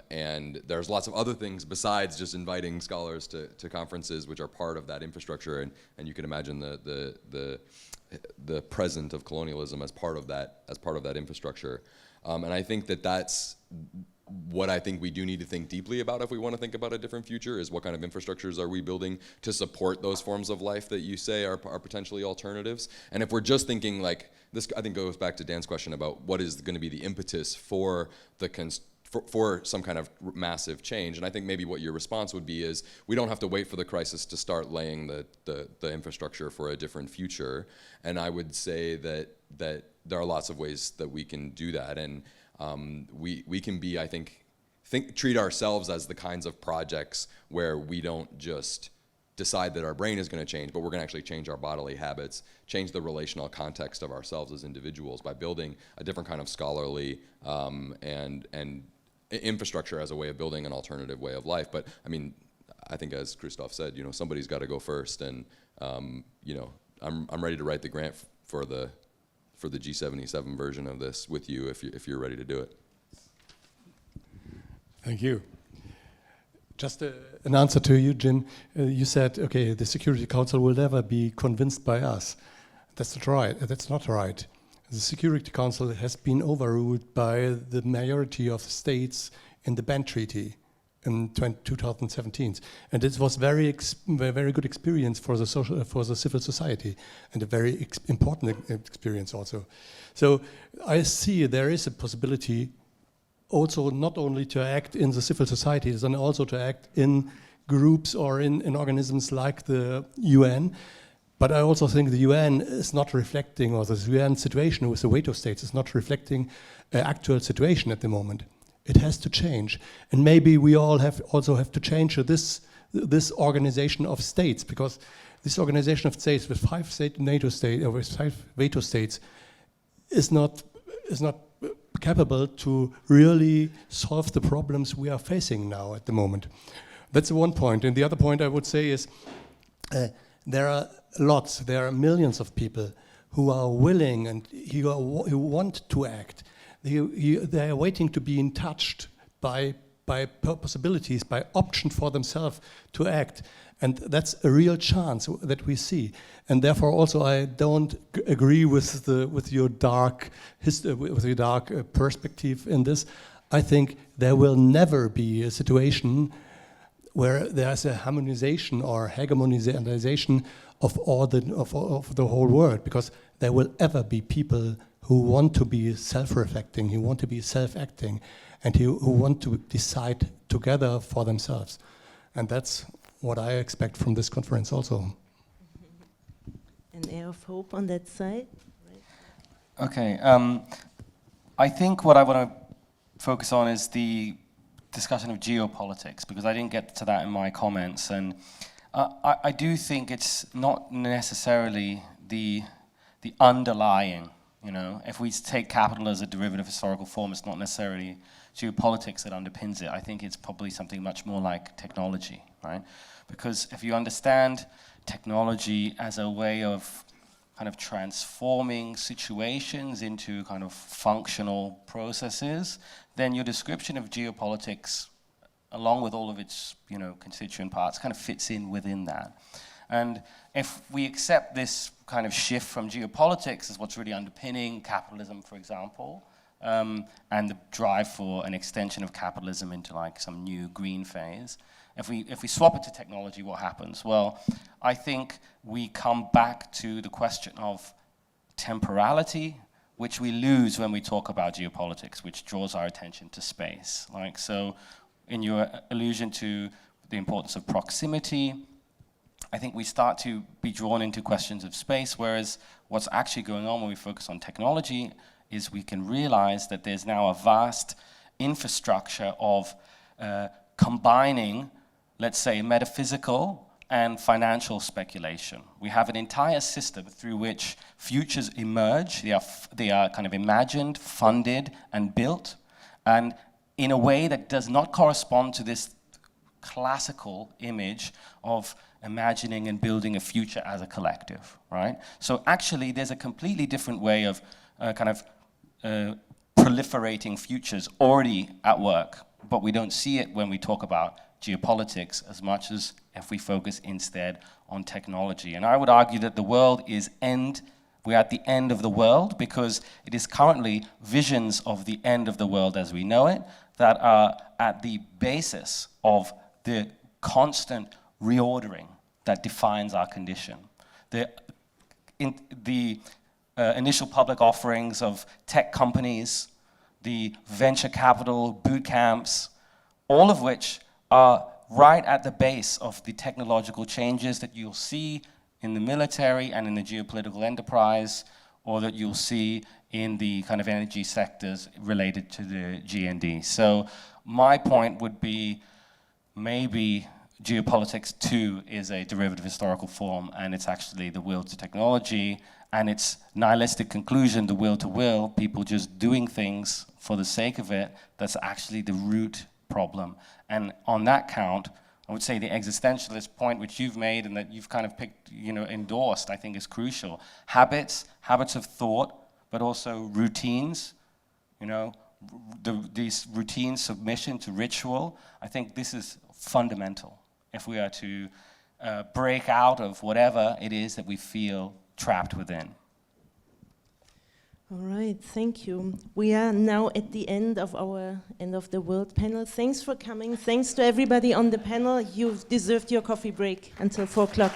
S3: And there's lots of other things besides just inviting scholars to conferences, which are part of that infrastructure. And you can imagine the present of colonialism as part of that infrastructure. And I think that's what I think we do need to think deeply about if we want to think about a different future, is what kind of infrastructures are we building to support those forms of life that you say are potentially alternatives. And if we're just thinking like this, I think goes back to Dan's question about what is going to be the impetus for for some kind of massive change. And I think maybe what your response would be is we don't have to wait for the crisis to start laying the infrastructure for a different future. And I would say that there are lots of ways that we can do that. And we can be, I think treat ourselves as the kinds of projects where we don't just decide that our brain is going to change, but we're going to actually change our bodily habits, change the relational context of ourselves as individuals by building a different kind of scholarly and infrastructure as a way of building an alternative way of life. But I mean, I think as Christoph said, somebody's got to go first, and I'm ready to write the grant for the G77 version of this with you if you're ready to do it.
S5: Thank you. Just an answer to you, Jim. You said, okay, the Security Council will never be convinced by us. That's not right. That's not right. The Security Council has been overruled by the majority of states in the Bentley Treaty in 2017, and this was very good experience for the civil society, and a very important experience also. So I see there is a possibility also not only to act in the civil societies and also to act in groups or in organisms like the UN. But I also think the UN is not reflecting, or the UN situation with the veto states is not reflecting the actual situation at the moment. It has to change, and maybe we all also have to change this organization of states, because this organization of states with 5 NATO states or with 5 veto states is not capable to really solve the problems we are facing now at the moment. That's one point. And the other point I would say is there are millions of people who are willing and who want to act. They are waiting to be touched by by possibilities, by option for themselves to act. And that's a real chance that we see. And therefore also I don't agree with your dark perspective in this. I think there will never be a situation where there's a harmonization or hegemonization of the whole world, because there will ever be people who want to be self-reflecting, who want to be self-acting, and who want to decide together for themselves. And that's what I expect from this conference also.
S1: An air of hope on that side.
S6: Okay, I think what I want to focus on is the discussion of geopolitics, because I didn't get to that in my comments, and I do think it's not necessarily the underlying, you know, if we take capital as a derivative historical form, it's not necessarily geopolitics that underpins it. I think it's probably something much more like technology, right? Because if you understand technology as a way of kind of transforming situations into kind of functional processes, then your description of geopolitics, along with all of its, you know, constituent parts, kind of fits in within that. And if we accept this kind of shift from geopolitics as what's really underpinning capitalism, for example, and the drive for an extension of capitalism into like some new green phase, if we swap it to technology, what happens? Well, I think we come back to the question of temporality, which we lose when we talk about geopolitics, which draws our attention to space. Like, so in your allusion to the importance of proximity, I think we start to be drawn into questions of space, whereas what's actually going on when we focus on technology is we can realize that there's now a vast infrastructure of combining, let's say, metaphysical and financial speculation. We have an entire system through which futures emerge. They are kind of imagined, funded, and built, and in a way that does not correspond to this classical image of imagining and building a future as a collective, right? So actually, there's a completely different way of proliferating futures already at work, but we don't see it when we talk about geopolitics as much as if we focus instead on technology. And I would argue that the world is we're at the end of the world, because it is currently visions of the end of the world as we know it that are at the basis of the constant reordering that defines our condition. The initial public offerings of tech companies, the venture capital boot camps, all of which are right at the base of the technological changes that you'll see in the military and in the geopolitical enterprise, or that you'll see in the kind of energy sectors related to the GND. So my point would be, maybe geopolitics too is a derivative historical form, and it's actually the will to technology, and its nihilistic conclusion, the will to will, people just doing things for the sake of it, that's actually the root problem. And on that count, I would say the existentialist point which you've made and that you've kind of picked, you know, endorsed, I think is crucial. Habits of thought, but also routines, you know, these routine submission to ritual. I think this is fundamental if we are to break out of whatever it is that we feel trapped within.
S1: All right, thank you. We are now at the end of our End of the World panel. Thanks for coming. Thanks to everybody on the panel. You've deserved your coffee break until 4 o'clock.